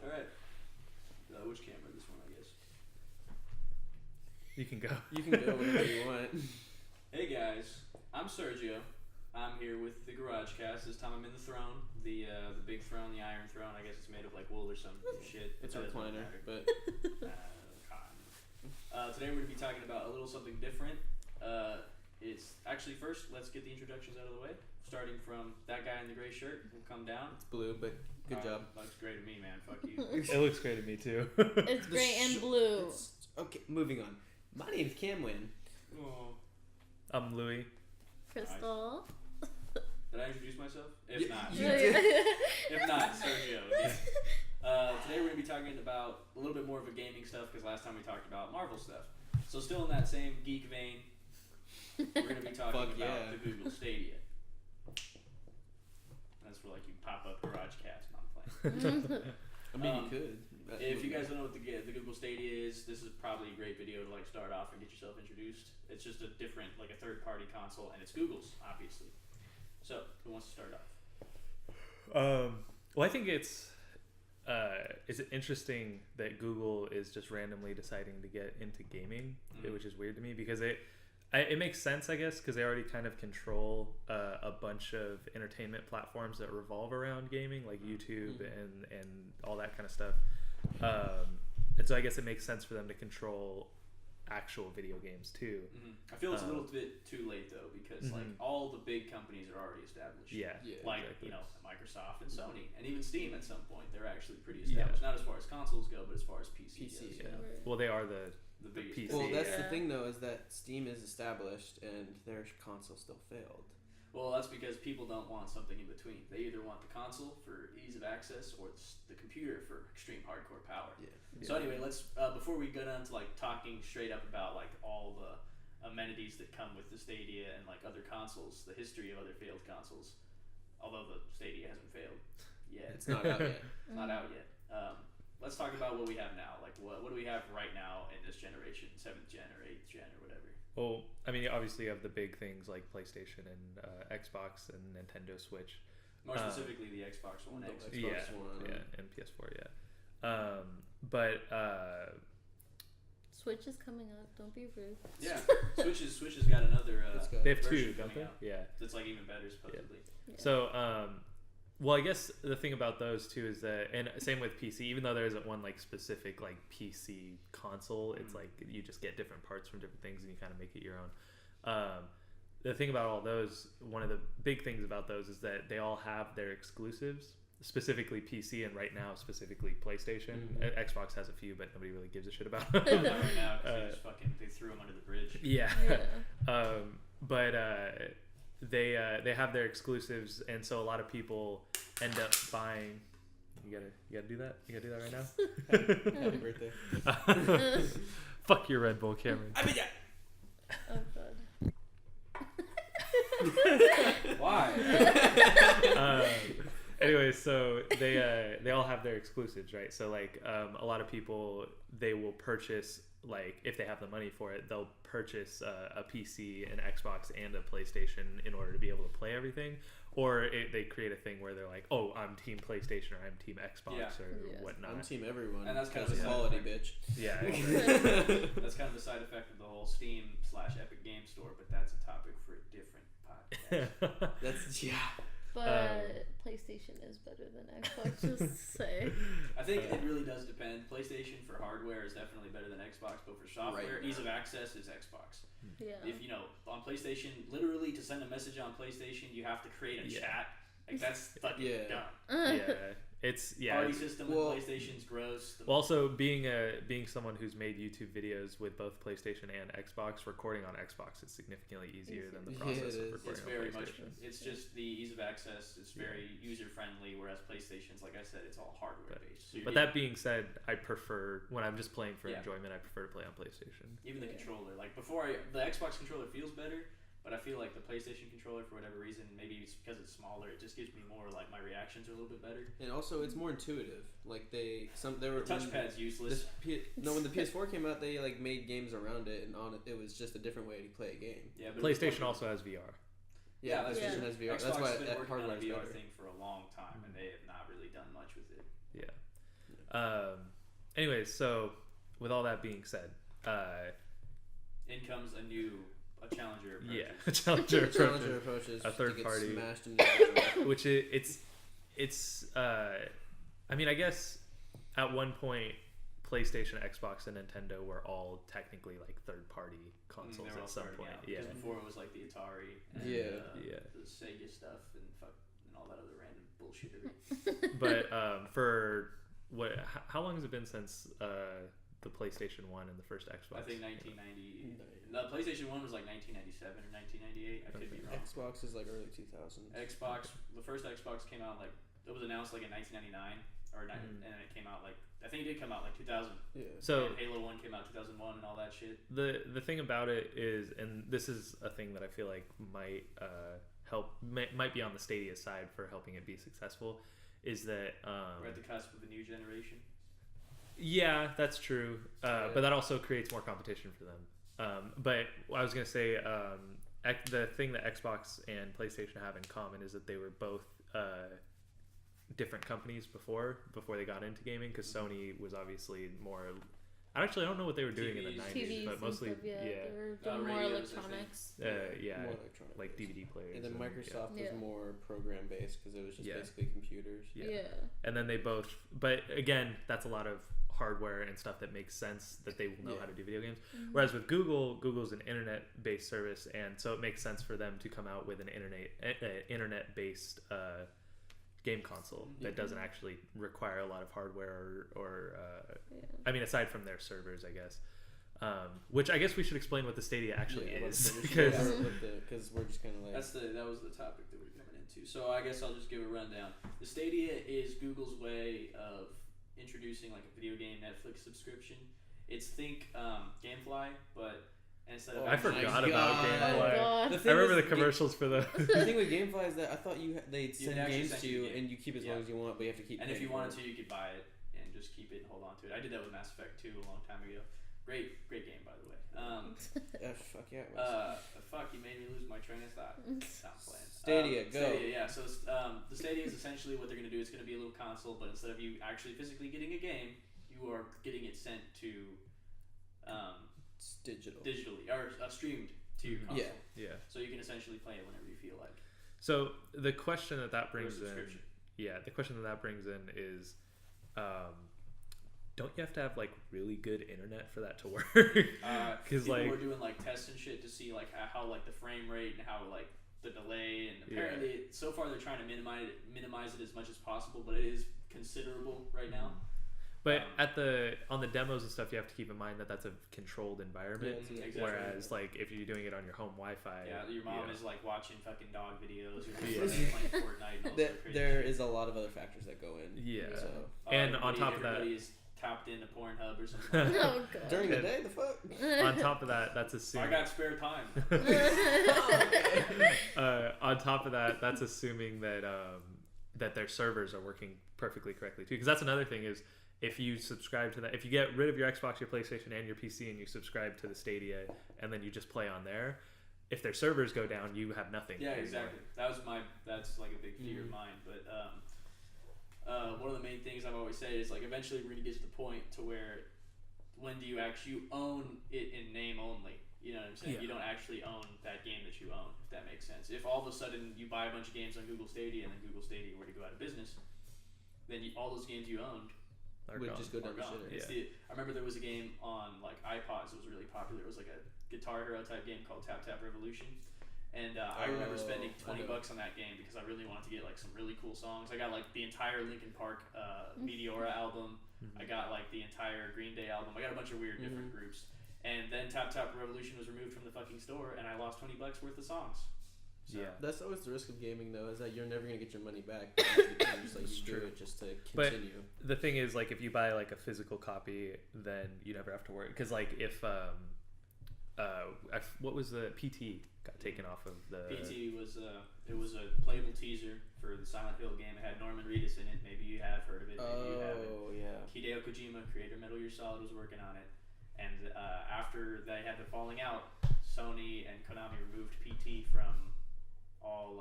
Alright. Which camera? This one, I guess. You can go. You can go whenever you want. Hey guys, I'm Sergio. I'm here with the GarageCast. This time I'm in the throne, the big throne, the iron throne. I guess it's made of like wool or some shit. It's a recliner, but today we're gonna be talking about a little something different. It's actually first. Let's get the introductions out of the way. Starting from that guy in the gray shirt. We'll come down. it's blue, but good job. Looks great to me, man. Fuck you. It looks great to me too. It's gray and blue. Okay, moving on. My name's Camwin. Oh. I'm Louis. Crystal. Did I introduce myself? If not, you did. if not, Sergio. Yeah. Today we're gonna be talking about a little bit more of a gaming stuff because last time we talked about Marvel stuff. So still in that same geek vein, we're gonna be talking Fuck about yeah. the Google Stadia. That's where like you pop up GarageCast and I'm playing. I mean, you could. If you guys don't know what the Google Stadia is, this is probably a great video to like start off and get yourself introduced. It's just a different, like a third-party console, and it's Google's, obviously. So, who wants to start off? Well, I think it's interesting that Google is just randomly deciding to get into gaming, which is weird to me because it makes sense, I guess, because they already kind of control a bunch of entertainment platforms that revolve around gaming, like YouTube and all that kind of stuff. And so I guess it makes sense for them to control actual video games too. I feel it's a little bit too late though because like all the big companies are already established. Yeah. Like exactly. you know Microsoft and Sony and even Steam at some point they're actually pretty established. Not as far as consoles go, but as far as PC goes. Yeah. Well, they are the biggest. PC. Well, that's yeah. the thing though, is that Steam is established and their console still failed. Well, that's because people don't want something in between. They either want the console for ease of access or the computer for extreme hardcore power. Yeah. So anyway, let's before we go down to like talking straight up about like all the amenities that come with the Stadia and like other consoles, the history of other failed consoles. Although the Stadia hasn't failed yet. It's not out yet. It's not out yet. Let's talk about what we have now. Like what do we have right now in this generation, 7th gen or 8th gen or whatever? Well, I mean, obviously you have the big things like PlayStation and Xbox and Nintendo Switch. More specifically, the Xbox One X. Xbox One. And PS4, yeah. But Switch is coming up. Don't be rude. Yeah, Switch has got another. they have version 2, don't coming they? out. Yeah. That's like even better supposedly. Yeah. So, well, I guess the thing about those two is that, and same with PC, even though there isn't one like specific like PC console, it's like you just get different parts from different things and you kind of make it your own. The thing about all those, one of the big things about those is that they all have their exclusives, specifically PC and right now specifically PlayStation. Xbox has a few, but nobody really gives a shit about them. Not right now because they threw them under the bridge. Yeah. Yeah. But they have their exclusives, and so a lot of people end up buying. You gotta do that. You gotta do that right now. Happy birthday. Fuck your Red Bull, Cameron. I mean, Oh god. Why? Anyway, so they all have their exclusives, right? So like a lot of people, they will purchase, like if they have the money for it, they'll purchase a PC, an Xbox, and a PlayStation in order to be able to play everything. Or they create a thing where they're like, oh, I'm team PlayStation or I'm team Xbox or whatnot. I'm team everyone. And that's kind of a a quality side bitch. Yeah. That's kind of the side effect of the whole Steam/Epic Game Store, but that's a topic for a different podcast. That's But PlayStation is better than Xbox, just say. I think it really does depend. PlayStation for hardware is definitely better than Xbox, but for software, ease of access is Xbox. Yeah. If you know, on PlayStation, literally to send a message on PlayStation, you have to create a chat. Like that's fucking dumb. Party system with PlayStation's gross. Well, also being someone who's made YouTube videos with both PlayStation and Xbox, recording on Xbox is significantly easier than the process of recording it's on very PlayStation. It's just the ease of access. It's very user friendly, whereas PlayStation's, like I said, it's all hardware based. So but that being said, I prefer, when I'm just playing for enjoyment, I prefer to play on PlayStation. Even the controller, like the Xbox controller feels better. But I feel like the PlayStation controller, for whatever reason, maybe it's because it's smaller, it just gives me more, like, my reactions are a little bit better. And also, it's more intuitive. Like, the touchpad's useless. When the PS4 came out, they, like, made games around it, and on it was just a different way to play a game. Yeah, but PlayStation also has VR. Yeah, PlayStation has VR. Xbox That's why has been working on hardware a VR better. thing for a long time, and they have not really done much with it. Yeah. Anyways, so with all that being said, In comes a challenger approach. yeah, a challenger The approaches, challenger approaches a third to get party. smashed in the which it's I mean, I guess at one point PlayStation, Xbox, and Nintendo were all technically like third party consoles They were all at some starting point. out, Yeah. because before it was like the Atari and Yeah. the Sega stuff and all that other random bullshittery. But for how long has it been since the PlayStation 1 and the first Xbox? I think 1990. The PlayStation 1 was like 1997 or 1998. I could be wrong. Xbox is like early 2000s. The first Xbox came out like it was announced like in 1999 and it came out like I think it did come out like 2000. Yeah. So and Halo 1 came out 2001 and all that shit. the thing about it is, and this is a thing that I feel like might might be on the Stadia side for helping it be successful, is that We're at the cusp of a new generation. yeah, that's true, but that also creates more competition for them. But I was gonna say the thing that Xbox and PlayStation have in common is that they were both different companies before they got into gaming, because Sony was obviously more. Actually, I don't know what they were doing in the TVs. 90s, TVs but mostly and stuff, they were doing more radios, I electronics. yeah, More electronic like based. DVD players. And then Microsoft Yeah. was more program based because it was just Yeah. basically computers. Yeah. And then they both, but again, that's a lot of hardware and stuff that makes sense that they will know how to do video games. Whereas with Google's an internet-based service, and so it makes sense for them to come out with an internet-based game console that doesn't actually require a lot of hardware or I mean, aside from their servers, I guess. Which I guess we should explain what the Stadia actually is, because we're just kind of like that was the topic that we're coming into. So I guess I'll just give a rundown. The Stadia is Google's way of introducing like a video game Netflix subscription. It's think GameFly, but instead of I forgot my about God. GameFly. God. The I thing remember is, the commercials for the. The thing with GameFly is that I thought they'd send actually games send to you you the game. and you keep as long as you want, but you have to keep. And if you paying wanted for to, you could buy it and just keep it and hold on to it. I did that with Mass Effect 2 a long time ago. Great game, by the way. Fuck yeah. It was. Fuck, you made me lose my train of thought. Stop playing. Stadia, go. Stadia, yeah. So the Stadia is essentially what they're going to do. It's going to be a little console, but instead of you actually physically getting a game, you are getting it sent to It's digital. digitally or streamed to your console. Yeah. So you can essentially play it whenever you feel like. So the question that brings in, subscription. the question that brings in is, don't you have to have like really good internet for that to work? Because people were doing like tests and shit to see like how like the frame rate and how like the delay, and apparently so far they're trying to minimize it as much as possible, but it is considerable right now. But on the demos and stuff, you have to keep in mind that that's a controlled environment. Yeah, exactly. Whereas like if you're doing it on your home Wi-Fi, your mom is like watching fucking dog videos. Or Yeah. playing Fortnite. And all sorts of crazy There shit. is a lot of other factors that go in. Yeah. So. And on top of that, everybody is tapped into Pornhub or something. Like Oh god. During the day, the fuck. on top of that, that's that. I assuming. got spare time. On top of that, that's assuming that that their servers are working perfectly correctly too. Because that's another thing is, if you subscribe to that, if you get rid of your Xbox, your PlayStation, and your PC, and you subscribe to the Stadia, and then you just play on there, if their servers go down, you have nothing. Yeah, anymore. exactly. That's like a big fear of mine. But one of the main things I've always said is like eventually we're gonna get to the point to where when do you actually own it in name only? You know what I'm saying? Yeah. You don't actually own that game that you own, if that makes sense. If all of a sudden you buy a bunch of games on Google Stadia and then Google Stadia were to go out of business, then all those games you owned Would just go down the gone. shitter. I remember there was a game on like iPods that was really popular. It was like a Guitar Hero type game called Tap Tap Revolution. And I remember spending $20 on that game because I really wanted to get like some really cool songs. I got like the entire Linkin Park Meteora album. I got like the entire Green Day album. I got a bunch of weird different groups. And then Tap Tap Revolution was removed from the fucking store, and I lost $20 worth of songs. So, Yeah. That's always the risk of gaming, though, is that you're never gonna get your money back. Just like you do it just to continue. But the thing is, like, if you buy like a physical copy, then you never have to worry. Because like if what was the PT got taken off of the PT was it was a playable teaser for the Silent Hill game. It had Norman Reedus in it. Maybe you have heard of it. Maybe you haven't. Oh yeah. Hideo Kojima, creator of Metal Gear Solid, was working on it. And after they had the falling out, Sony and Konami removed PT from all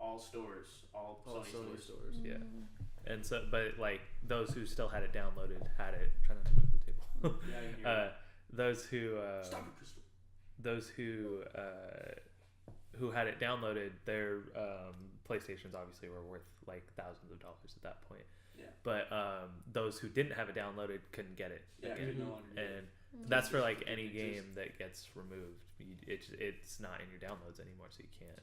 all stores, all Sony stores. Yeah. Mm. And so, but like those who still had it downloaded had it. Try not to move the table. Yeah, I can hear Those who Stop it, Crystal. those who had it downloaded, their PlayStations obviously were worth like thousands of dollars at that point. Yeah. But those who didn't have it downloaded couldn't get it. Yeah, again. could no longer get And it. that's for Just like didn't any exist. game that gets removed. It's not in your downloads anymore, so you can't.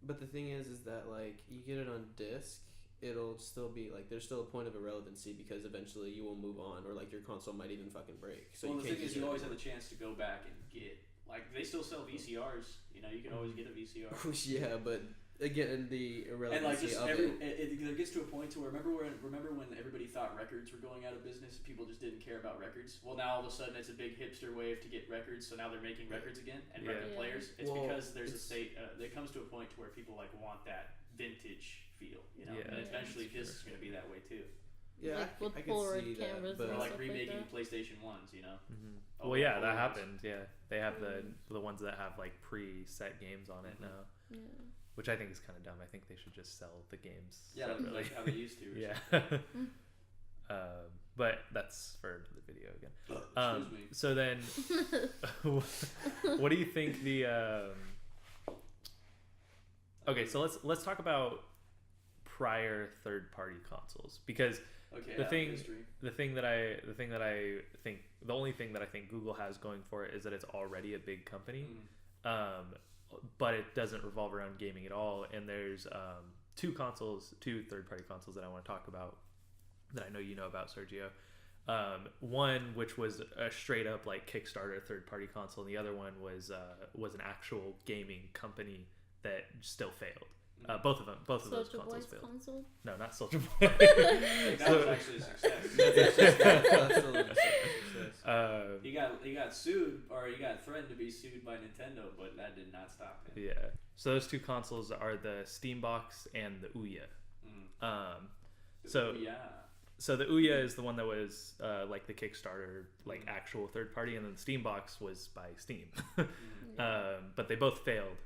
But the thing is that like you get it on disc, it'll still be like there's still a point of irrelevancy because eventually you will move on, or like your console might even fucking break. So Well, you the can't thing is, use you it always have anymore. the chance to go back and get, like, they still sell VCRs. You know, you can always get a VCR. Yeah, but again, the irrelevancy And like just of every, it. it gets to a point to where remember when everybody thought records were going out of business, people just didn't care about records. Well, now all of a sudden it's a big hipster wave to get records, so now they're making records again and record Yeah. players. It's Well, because there's a it's- state. It comes to a point to where people like want that vintage feel, you know. Yeah. And Yeah. eventually That's this is going to be that way too. Yeah, Like with I can Polaroid see that, cameras but Or and like stuff like remaking that. PlayStation ones, you know. Oh, Well, yeah, old that ones. happened. Yeah, they have the ones that have like pre-set games on it Mhm. now, Yeah. which I think is kind of dumb. I think they should just sell the games. Yeah, separately. like how they used to. Or Yeah. something. But that's for another video again. Excuse me. So then, what do you think the? Okay, so let's talk about prior third-party consoles, because Okay. the yeah, thing- history. the only thing that I think Google has going for it is that it's already a big company. Mm. But it doesn't revolve around gaming at all. And there's two third-party consoles that I want to talk about that I know you know about, Sergio. One which was a straight up like Kickstarter third-party console, and the other one was an actual gaming company that still failed. Both of those Soulja consoles Boy's failed. console. No, not Soldier Boy. That was actually a success. That's still a success. He got sued, or he got threatened to be sued by Nintendo, but that did not stop him. Yeah. So those two consoles are the Steambox and the Ouya. Mm. So yeah. So the Ouya is the one that was like the Kickstarter, like actual third party, and then the Steambox was by Steam. Mm. But they both failed.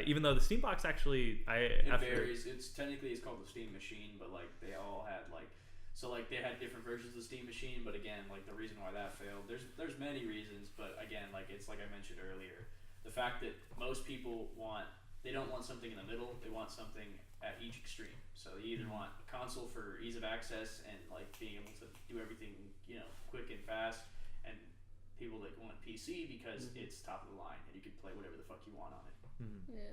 Even though the Steambox actually, It varies. It's called the Steam Machine, but like they all had like, so like they had different versions of the Steam Machine. But again, like the reason why that failed, there's many reasons. But again, like it's like I mentioned earlier, the fact that most people they don't want something in the middle. They want something at each extreme. So you either want a console for ease of access and like being able to do everything, you know, quick and fast, and people that want PC because it's top of the line and you can play whatever the fuck you want on it. Yeah.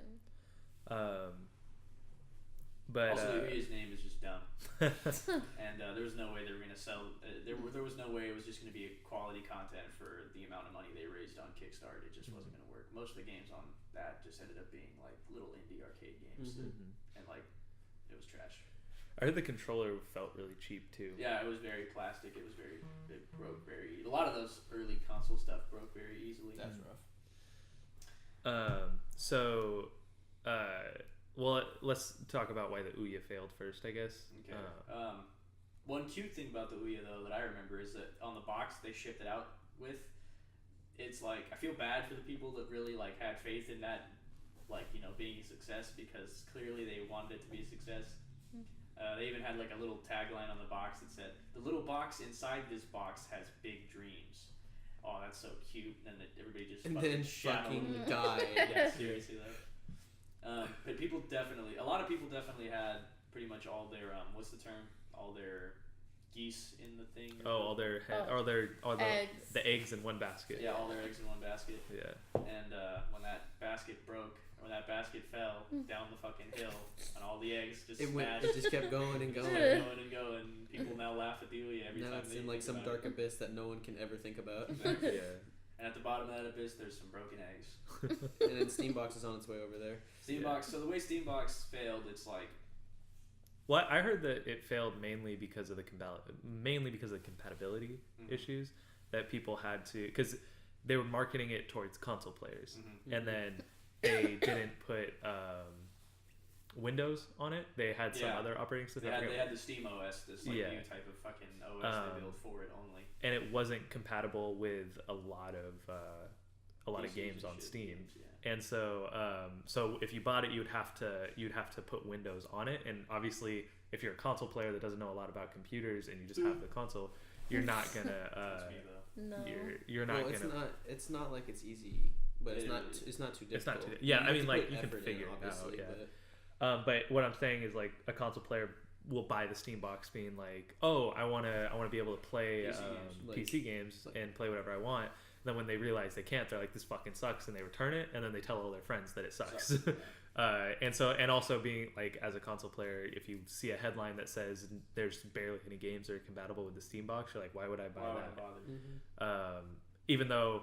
But Also, the Ouya's name is just dumb, and there was no way they were gonna sell. There was no way it was just gonna be quality content for the amount of money they raised on Kickstarter. It just wasn't gonna work. Most of the games on that just ended up being like little indie arcade games, and like it was trash. I heard the controller felt really cheap too. Yeah, it was very plastic. It broke very. A lot of those early console stuff broke very easily. That's rough. Well, let's talk about why the Ouya failed first, I guess. Okay. One cute thing about the Ouya though that I remember is that on the box they shipped it out with, it's like I feel bad for the people that really like had faith in that, like, you know, being a success, because clearly they wanted it to be a success. They even had like a little tagline on the box that said, "The little box inside this box has big dreams." Oh, that's so cute. And then everybody just And fucking then shot fucking over it. died. Yeah, seriously though. But a lot of people definitely had pretty much all their what's the term? All their geese in the thing. All the Eggs. the eggs in one basket. Yeah, all their eggs in one basket. Yeah. And when that basket broke, or when that basket fell down the fucking hill, and all the eggs just smashed. It just kept going and going. going. People now laugh at the Ouya every Now time it's they in like think some about dark it. abyss that no one can ever think about. Exactly. Yeah. And at the bottom of that abyss, there's some broken eggs. And then Steambox is on its way over there. Steambox. So the way Steambox failed, it's like. Well, I heard that it failed mainly because of the compatibility issues that people had to, because they were marketing it towards console players, and then they didn't put Windows on it. They had some other operating system. They had the Steam OS, this like new type of fucking OS they built for it only. And it wasn't compatible with a lot of a lot of PCs games and on shit, Steam. games, yeah. And so if you bought it, you'd have to put Windows on it. And obviously, if you're a console player that doesn't know a lot about computers and you just have the console, you're not gonna. That's me though. No. You're not Well, gonna. it's not like it's easy, but it's not too difficult. It's not too. Yeah, I have mean, to like put you can effort figure in, it out. obviously, Yeah. But what I'm saying is like a console player will buy the Steam box, being like, oh, I wanna be able to play PC games and play whatever I want. Then when they realize they can't, they're like, this fucking sucks, and they return it, and then they tell all their friends that it sucks. And also being like, as a console player, if you see a headline that says there's barely any games that are compatible with the Steam box, you're like, why would I buy that? Mm-hmm. Even though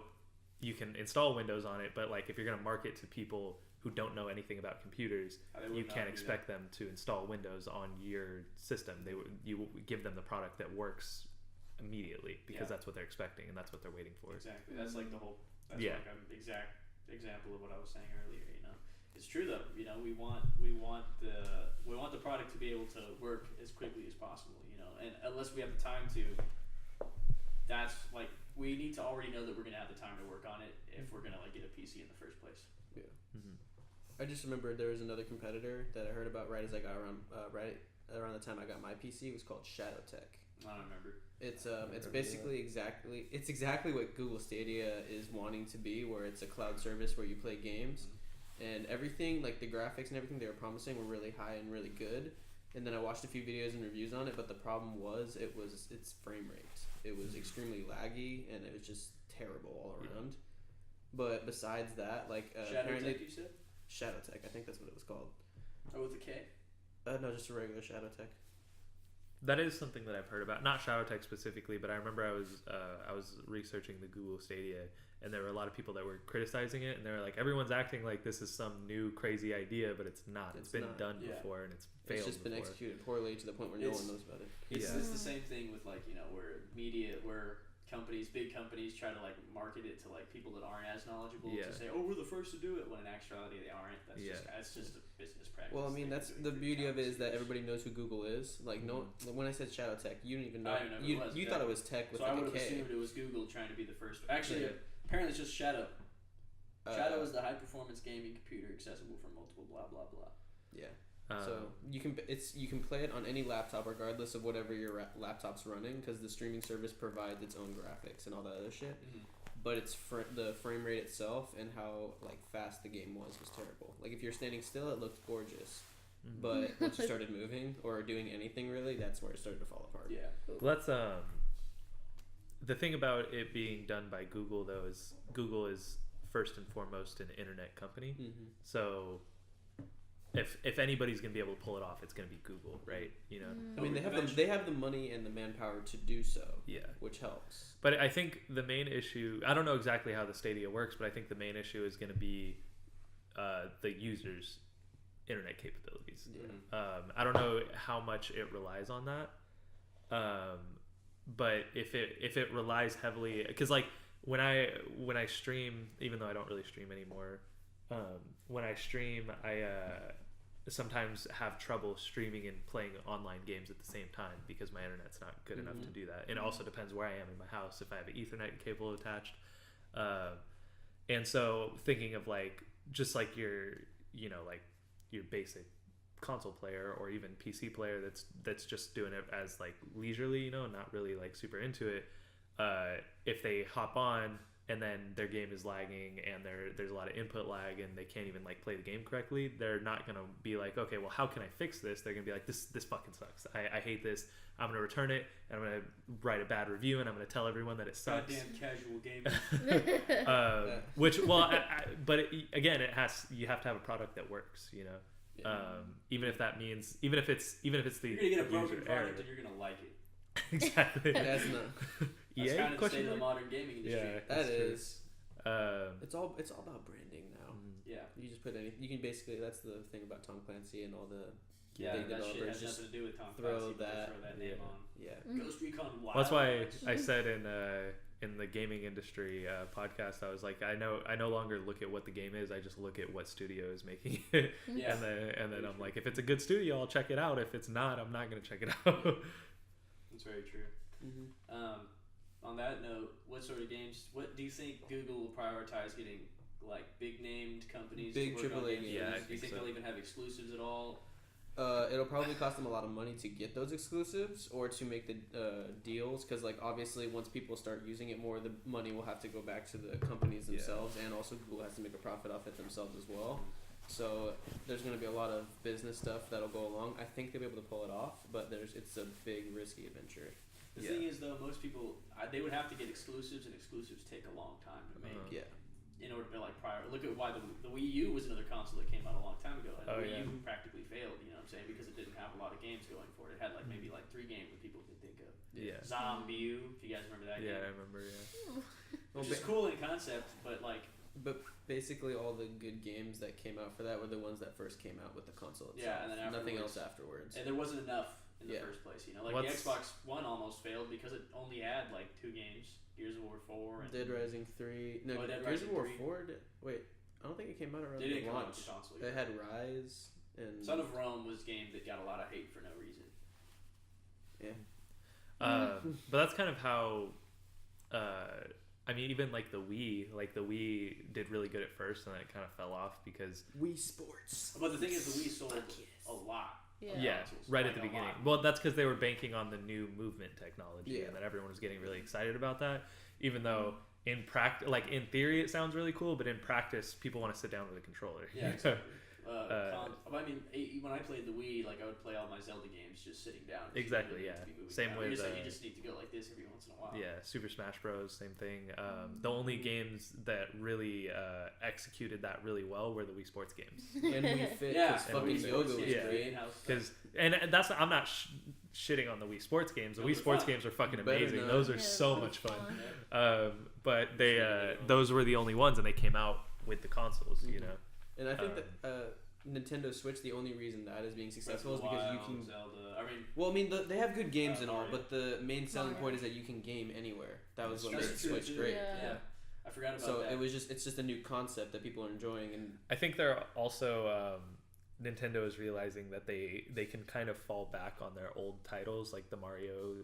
you can install Windows on it, but like if you're gonna market to people who don't know anything about computers, you can't expect them to install Windows on your system. You give them the product that works immediately because that's what they're expecting and that's what they're waiting for. Exactly. That's like the whole. That's Yeah. like an exact example of what I was saying earlier. You know, it's true though. You know, we want the product to be able to work as quickly as possible. You know, and unless we have the time to, that's like we need to already know that we're gonna have the time to work on it if we're gonna like get a PC in the first place. Yeah. Mm-hmm. I just remembered there was another competitor that I heard about right as I got around around the time I got my PC. It was called ShadowTech. I don't remember. It's basically exactly what Google Stadia is wanting to be, where it's a cloud service where you play games, and everything like the graphics and everything they were promising were really high and really good. And then I watched a few videos and reviews on it, but the problem was its frame rate. It was extremely laggy and it was just terrible all around. But besides that, like apparently ShadowTech, you said? ShadowTech, I think that's what it was called. Oh, with a K? No, just a regular ShadowTech. That is something that I've heard about. Not ShadowTech specifically, but I remember I was researching the Google Stadia, and there were a lot of people that were criticizing it, and they were like, everyone's acting like this is some new crazy idea, but it's not. It's been done before, and it's failed. It's just been executed poorly to the point where no one knows about it. It's the same thing with like, you know, where big companies try to like market it to like people that aren't as knowledgeable to say, oh, we're the first to do it, when in actuality they aren't. That's just a business practice. Well, I mean, that's the beauty of it, is that everybody knows who Google is. Like, no, when I said ShadowTech, you didn't even know. You thought it was tech with so like I would a have K. assumed it was Google trying to be the first. Actually, apparently it's just Shadow. Shadow is the high performance gaming computer accessible for multiple blah blah blah. Yeah. So you can play it on any laptop regardless of whatever your laptop's running, because the streaming service provides its own graphics and all that other shit. Mm-hmm. But it's the frame rate itself and how like fast the game was terrible. Like if you're standing still, it looked gorgeous, but once you started moving or doing anything really, that's where it started to fall apart. Yeah. Well, that's the thing about it being done by Google though is Google is first and foremost an internet company. Mm-hmm. So if anybody's gonna be able to pull it off, it's gonna be Google, right? You know. I mean, they have the money and the manpower to do so. Yeah. Which helps. But I think the main issue, I don't know exactly how the Stadia works, but I think the main issue is gonna be the users' internet capabilities. Yeah. I don't know how much it relies on that. But if it relies heavily, because like when I stream, even though I don't really stream anymore. When I stream, I sometimes have trouble streaming and playing online games at the same time because my internet's not good enough to do that. And it also depends where I am in my house, if I have an Ethernet cable attached. And so thinking of like just like your basic console player or even PC player that's just doing it as like leisurely, you know, not really like super into it. If they hop on and then their game is lagging and there's a lot of input lag and they can't even like play the game correctly, they're not gonna be like, okay, well, how can I fix this? They're gonna be like, this fucking sucks. I hate this. I'm gonna return it and I'm gonna write a bad review and I'm gonna tell everyone that it sucks. Goddamn casual gaming. But again, you have to have a product that works, you know. Yeah. Even if that means even if it's the you're gonna get a broken user product error. and you're gonna like it. Exactly. That's not. That's kind of the state of the mark? modern gaming industry. Yeah, That true. is. It's all about branding now. Yeah. You just put you can basically, that's the thing about Tom Clancy and all the Yeah, big that shit developers has just nothing to do with Tom throw Clancy, but they that- throw that name on. yeah. Ghost Recon Wild. Well, that's why I said in the gaming industry podcast, I was like, I no longer look at what the game is. I just look at what studio is making it. Yeah. and then I'm like, if it's a good studio, I'll check it out. If it's not, I'm not gonna check it out. That's very true. Mm-hmm. on that note, what sort of games? What do you think Google will prioritize getting like big named companies? Big to work on AAA games? games. Yeah, I Do you think think so. they'll even have exclusives at all? It'll probably cost them a lot of money to get those exclusives or to make the deals, because like obviously once people start using it more, the money will have to go back to the companies Yeah. themselves, and also Google has to make a profit off it themselves as well. So there's going to be a lot of business stuff that'll go along. I think they'll be able to pull it off, but it's a big risky adventure. The Yeah. thing is, though, most people they would have to get exclusives, and exclusives take a long time to make. Uh-huh. Yeah. In order to like look at why the Wii U was another console that came out a long time ago, and Oh, the Wii yeah. U practically failed. You know what I'm saying? Because it didn't have a lot of games going for it. It had like maybe like 3 games that people could think of. Yeah. Zombie U, if you guys remember that Yeah, I game, remember. Yeah. Well, which is cool in concept, but like But basically, all the good games that came out for that were the ones that first came out with the console itself. Yeah, and then nothing afterwards- else afterwards. and there wasn't enough in the Yeah. first place. You know, like What's- the Xbox One almost failed because it only had like 2 games, Gears of War 4 and Dead Rising 3. No, Oh, Dead Gears Rising of War 3. 4. Wait, I don't think it came out around They the didn't come out launch. with the console. It had Rise and Son of Rome was a game that got a lot of hate for no reason. yeah. But that's kind of how. I mean, even like the Wii did really good at first, and then it kind of fell off because Wii Sports. But the thing is, the Wii sold a lot. Yeah. yeah, consoles, right like at the a beginning. lot. Well, that's because they were banking on the new movement technology, Yeah. and then everyone was getting really excited about that. Even though in practice, like in theory, it sounds really cool, but in practice, people want to sit down with a controller. Yeah, exactly. I mean, when I played the Wii, like I would play all my Zelda games just sitting down. 'cause you Exactly, really need yeah. to be moving Same around. with, You're just like, you just need to go like this every once in a while. Yeah, Super Smash Bros. Same thing. The only games that really executed that really well were the Wii Sports games. And Wii Fit, Yeah, because and fucking Wii Yoga Sports, was yeah. great. In-house stuff. Because and that's I'm not shitting on the Wii Sports games. The No, Wii they're Sports fun. games are fucking Better amazing. not. Those are Yeah, so they're much fun. Yeah. But they those were the only ones, and they came out with the consoles. You Mhm. know. And I think that Nintendo Switch, the only reason that is being Breath successful of is the because you Wild, can. Zelda. I mean, Well, I mean, they have good games and all, Mario. but the main selling Mario. point is that you can game anywhere. That was what That's made true, Switch too. great. Yeah. yeah. I forgot about So that. it's just a new concept that people are enjoying, and I think they're also Nintendo is realizing that they can kind of fall back on their old titles like the Mario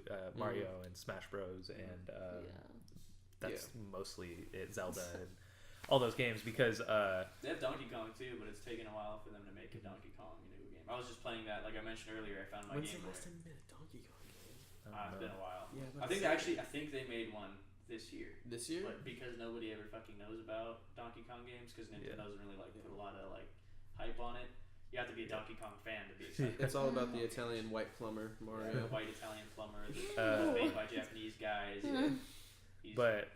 and Smash Bros. And that's mostly it, Zelda and all those games because They have Donkey Kong too, but it's taken a while for them to make a Donkey Kong new game. I was just playing that, like I mentioned earlier. I found my when's game. the last time you made a Donkey Kong game? It's been a while. Yeah, I think actually, I think they made one this year, This year? but because nobody ever fucking knows about Donkey Kong games, because Nintendo doesn't really like put a lot of like hype on it. You have to be a Donkey Kong fan to be excited. It's all about the Italian white plumber Yeah, Mario. the white Italian plumber that was made by Japanese guys. He's but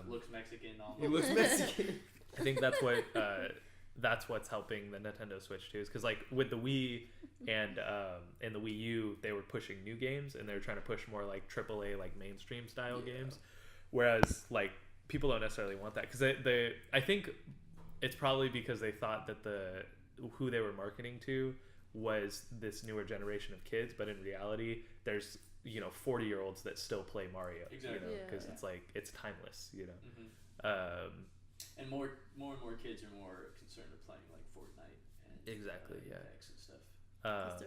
looks Mexican almost. He looks Mexican. I think that's what's helping the Nintendo Switch too, is because like with the Wii and the Wii U, they were pushing new games and they were trying to push more like AAA like mainstream style games, whereas like people don't necessarily want that because I think it's probably because they thought that who they were marketing to was this newer generation of kids, but in reality, there's 40-year-olds that still play Mario, Exactly. because Yeah. it's like it's timeless, Mhm. And more and more kids are more concerned with playing like Fortnite and Exactly, yeah. Apex and stuff.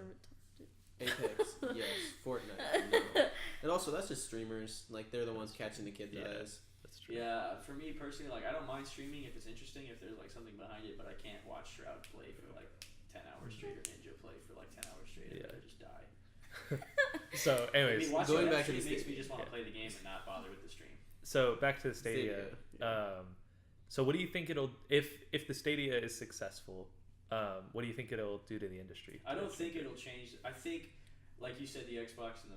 Apex, yes. Fortnite, no. And also, that's just streamers. Like, they're the ones catching the kids' Yeah. eyes. That's true. Yeah, for me personally, like I don't mind streaming if it's interesting, if there's like something behind it, but I can't watch Shroud play for like 10 hours straight or Ninja play for like 10 hours straight. I'd Yeah. rather just die. So, I anyways, mean, watching going that back to the stream makes me Stadia. just want to play the game and not bother with the stream. so back to the Stadia. Stadia, So what do you think it'll if the Stadia is successful? What do you think it'll do to the industry? I don't think it'll change. I think, like you said, the Xbox and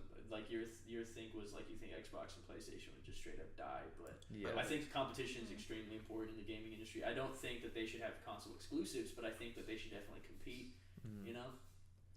your think was like you think Xbox and PlayStation would just straight up die, but Yeah. I think competition is extremely important in the gaming industry. I don't think that they should have console exclusives, but I think that they should definitely compete, you know,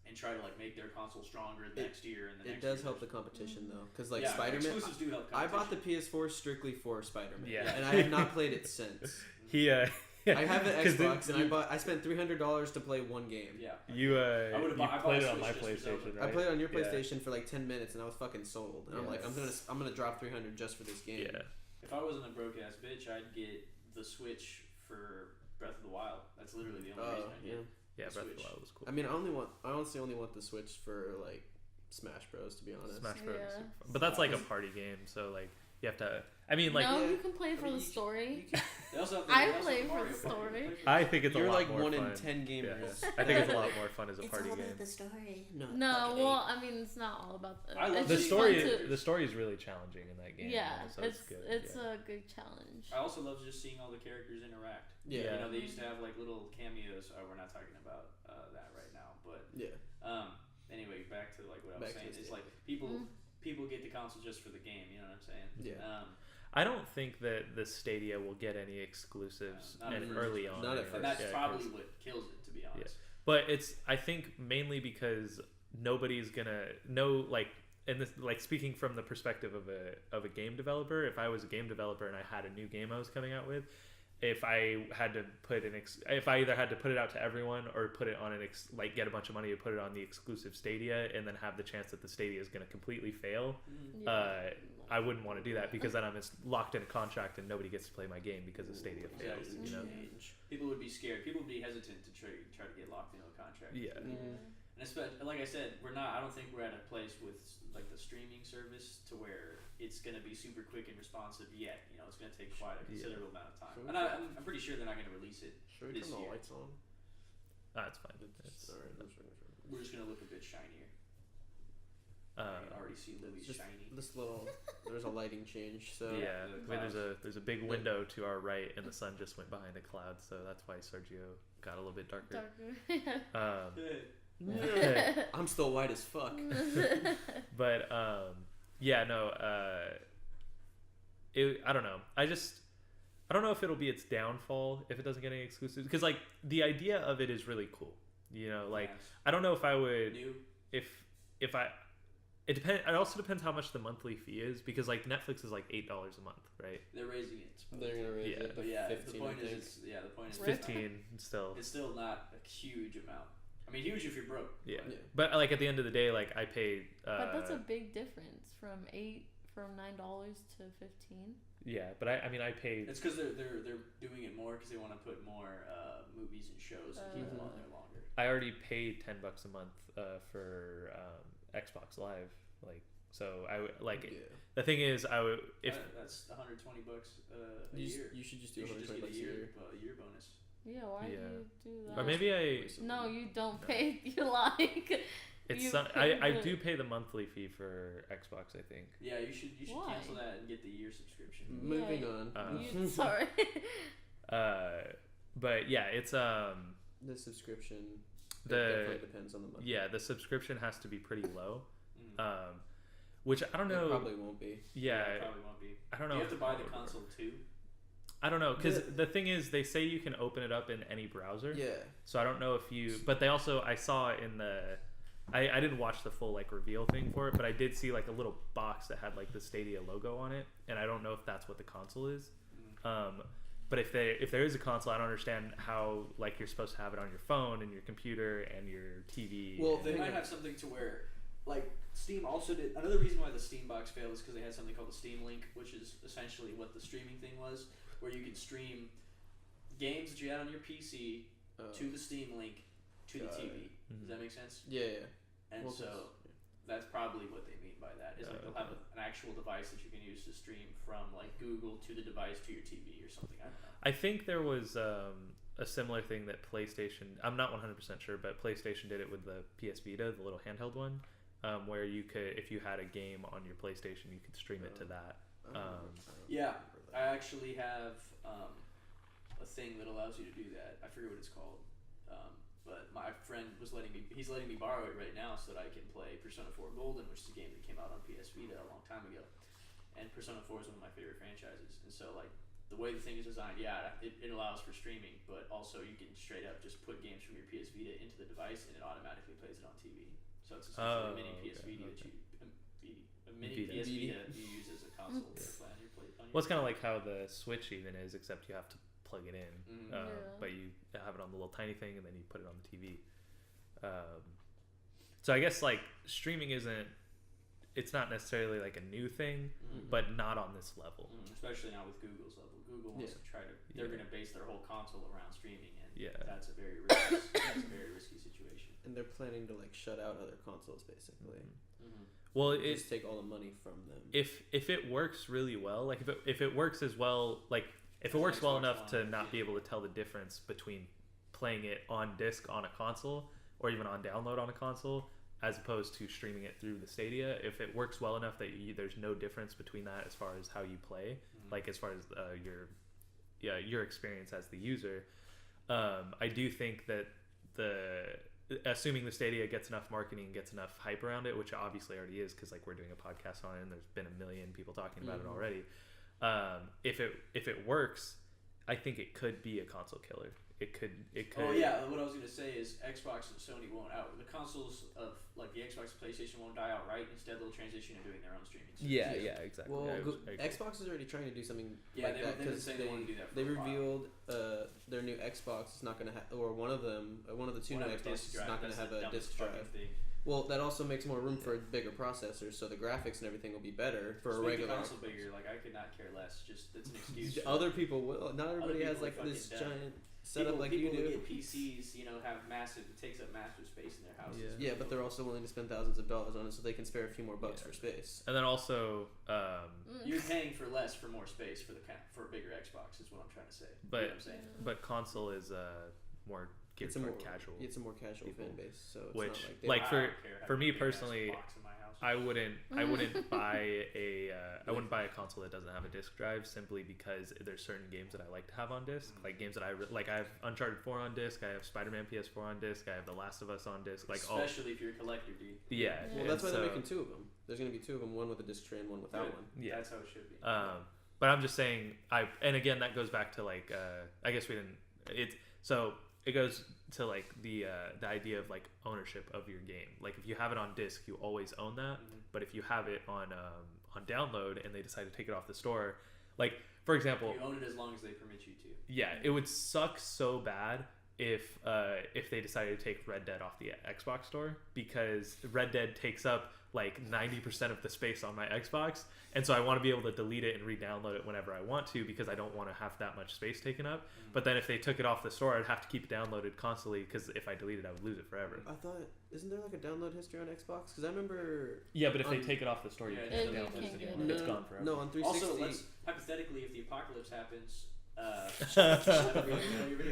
and try to like make their console stronger next year and the next It does year. help the competition, though. Because, like, Yeah, Spider-Man... exclusives do help I bought the competition. PS4 strictly for Spider-Man. Yeah. And I have not played it since. He I have an 'cause Xbox, then and I spent $300 to play one game. Yeah. you I would've bought- I bought played a it on my Switch just for PlayStation, Zelda. right? I played it on your Yeah. PlayStation for like 10 minutes, and I was fucking sold. And I'm like, Yes. I'm gonna drop $300 just for this game. Yeah. If I wasn't a broke ass bitch, I'd get the Switch for Breath of the Wild. That's literally the only reason I Yeah. get. Yeah, The Breath of the Switch. Wild was cool. I mean, I honestly only want the Switch for like Smash Bros. To be honest. Smash Bros. Yeah. But that's like a party game, so like You have to. I mean, like no, Yeah. you can play for I mean, the you story. They also have I they also play have for Mario the Party. story. You play for I think it's You're a lot like more 1 fun. in 10 gamers. Yeah. I think it's a lot more fun as a It's party all game. about the story. No. No, fucking well, I mean, it's not all about the. I love it's The just story, fun to- the story is really challenging in that game. yeah, so it's good. a good challenge. I also love just seeing all the characters interact. Yeah. You know, they used to have like little cameos. We're not talking about that right now, but Yeah. anyway, back to like what I was Back to saying. the It's Stadia. like people get the console just for the game. You know what I'm saying? Yeah. I don't think that the Stadia will get any exclusives Not at and first. early on. Not at anyways. first. And that's Yeah, probably 'cause- what kills it, to be honest. But it's I think mainly because nobody's gonna know like and this like speaking from the perspective of a game developer. If I was a game developer and I had a new game I was coming out with, if I had to put if I either had to put it out to everyone or put it on like get a bunch of money to put it on the exclusive Stadia and then have the chance that the Stadia is going to completely fail, I wouldn't want to do that because then I'm locked in a contract and nobody gets to play my game because the Stadia fails. Exactly. You know? People would be scared. People would be hesitant to try to get locked into a contract. Yeah. And especially, like I said, we're not. I don't think we're at a place with like the streaming service to where it's going to be super quick and responsive yet. You know, it's going to take quite a considerable amount of time. Should we And I'm pretty sure they're not going to release it. Should we This turn the year. lights on? That's fine. It's, Alright, We're just going to look a bit shinier. I can already see Louis just shiny. this little. There's a lighting change, so yeah, the I mean, clouds. there's a big window to our right, and the sun just went behind a cloud, so that's why Sergio got a little bit darker. I'm still white as fuck. But yeah, no, I don't know. I don't know if it'll be its downfall if it doesn't get any exclusives, because like the idea of it is really cool. You know, like Yes. I don't know if I would New. if I. It depends. It also depends how much the monthly fee is, because like Netflix is like $8 a month, right? They're raising it. They're gonna raise Yeah. it to But yeah, 15, the point I think. is, the point is, It's Rip. 15 still. it's still not a huge amount. I mean, huge if you're broke. Yeah. Yeah. But like at the end of the day, like I paid. But that's a big difference from $9 to 15. Yeah, but I mean I paid. It's because they're doing it more because they want to put more movies and shows and keep them on there longer. I already paid $10 a month for Xbox Live, like so. Yeah. The thing is, I would if That's $120 a You, year. you should just do You should just get a $120 a year. year bonus. Yeah, why Yeah. do you do that? or maybe I No, you don't pay. You like. it's You some, pay I the- do pay the monthly fee for Xbox, I think. Yeah, you should Why? cancel that and get the year subscription. Moving Yeah. on. You, sorry. But yeah, it's The subscription. It the definitely depends on the month. yeah the subscription has to be pretty low, Mm. which I don't know. It probably won't be. Yeah, it probably won't be. I don't know. You have to buy how the it would console work. too. I don't know, because The- the thing is, they say you can open it up in any browser. Yeah. So I don't know if you, but they also, I saw in the, I didn't watch the full like reveal thing for it, but I did see like a little box that had like the Stadia logo on it, and I don't know if that's what the console is. But if there is a console, I don't understand how like you're supposed to have it on your phone and your computer and your TV. Well, They Hang might on. have something to where, like, Steam also did. Another reason why the Steam box failed is because they had something called the Steam Link, which is essentially what the streaming thing was, where you could stream games that you had on your PC to the Steam Link to the Got TV. it. Does that make sense? Yeah. And Well, so that's probably what they mean by that. Is like they'll have an actual device that you can use to stream from like Google to the device to your TV or something. I don't know. I think there was a similar thing that PlayStation. I'm not 100% sure, but PlayStation did it with the PS Vita, the little handheld one, where you could, if you had a game on your PlayStation, you could stream it to that. Yeah, I actually have a thing that allows you to do that. I forget what it's called, but my friend was letting me borrow it right now so that I can play Persona 4 Golden, which is a game that came out on PS Vita a long time ago. And Persona 4 is one of my favorite franchises, and so like the way the thing is designed, it allows for streaming, but also you can straight up just put games from your PS Vita into the device and it automatically plays it on TV. So it's essentially a mini PS Vita that you a mini Vita. PS Vita you use as a console to play on your Well, it's kind of like how the Switch even is, except you have to plug it in, Mhm. but you have it on the little tiny thing and then you put it on the TV. So I guess like streaming isn't, it's not necessarily like a new thing, but not on this level. Especially not with Google's level. Google wants to try to. They're going to base their whole console around streaming, and that's a very risky situation. And they're planning to like shut out other consoles basically. Mm-hmm. Well, Just take all the money from them. if it works really well, like if it works as well, like if it works well enough to not be able to tell the difference between playing it on disc on a console or even on download on a console as opposed to streaming it through the Stadia, if it works well enough that there's no difference between that as far as how you play, like as far as your experience as the user, I do think that assuming the Stadia gets enough marketing, gets enough hype around it, which it obviously already is, because like we're doing a podcast on it and there's been a million people talking about it already. If it works, I think it could be a console killer. It could. Oh yeah, what I was gonna say is Xbox and Sony won't out. The consoles of like the Xbox and PlayStation won't die outright. Instead, they'll transition to doing their own streaming service. Yeah, exactly. Well, I Xbox is already trying to do something Yeah, like that they've been because saying they want to do that for they a while. revealed their new Xbox is not going to have, or one of the two new Xboxes is not going to have a disc drive. Well, that also makes more room for bigger processors, so the graphics and everything will be better for a regular. The console bigger, like I could not care less. Just it's an excuse. Other people will. Not everybody has like people this fucking giant setup like you people do. who get PCs, have massive. It takes up massive space in their houses. Yeah, but they're also willing to spend thousands of dollars on it, so they can spare a few more bucks for space. And then also, you're paying for less for more space for for a bigger Xbox. Is what I'm trying to say. but you know what I'm saying? but console is more geared toward casual. It's a more casual people. fan base, so it's Which, not like I for don't care how for me big an personally, Xbox in my house. I wouldn't buy I wouldn't buy a console that doesn't have a disc drive simply because there's certain games that I like to have on disc, like games that I have Uncharted 4 on disc, I have Spider-Man PS4 on disc, I have The Last of Us on disc, like especially if you're a collector, dude. Yeah. Well, that's why they're making two of them. There's gonna be two of them, one with a disc tray and one without one. Yeah, that's how it should be. But I'm just saying, and again that goes back to like I guess we didn't it goes to like the idea of like ownership of your game. Like if you have it on disc, you always own that. But if you have it on download and they decide to take it off the store, like for example, you own it as long as they permit you to. Yeah, it would suck so bad if they decided to take Red Dead off the Xbox store, because Red Dead takes up like 90% of the space on my Xbox, and so I want to be able to delete it and re-download it whenever I want to, because I don't want to have that much space taken up. But then if they took it off the store, I'd have to keep it downloaded constantly, because if I delete it, I would lose it forever. I thought, isn't there like a download history on Xbox? Because I remember. Yeah, but if they take it off the store, you can't you download can't it get anymore. it. It's gone forever. No, on 360. Also, hypothetically, if the apocalypse happens,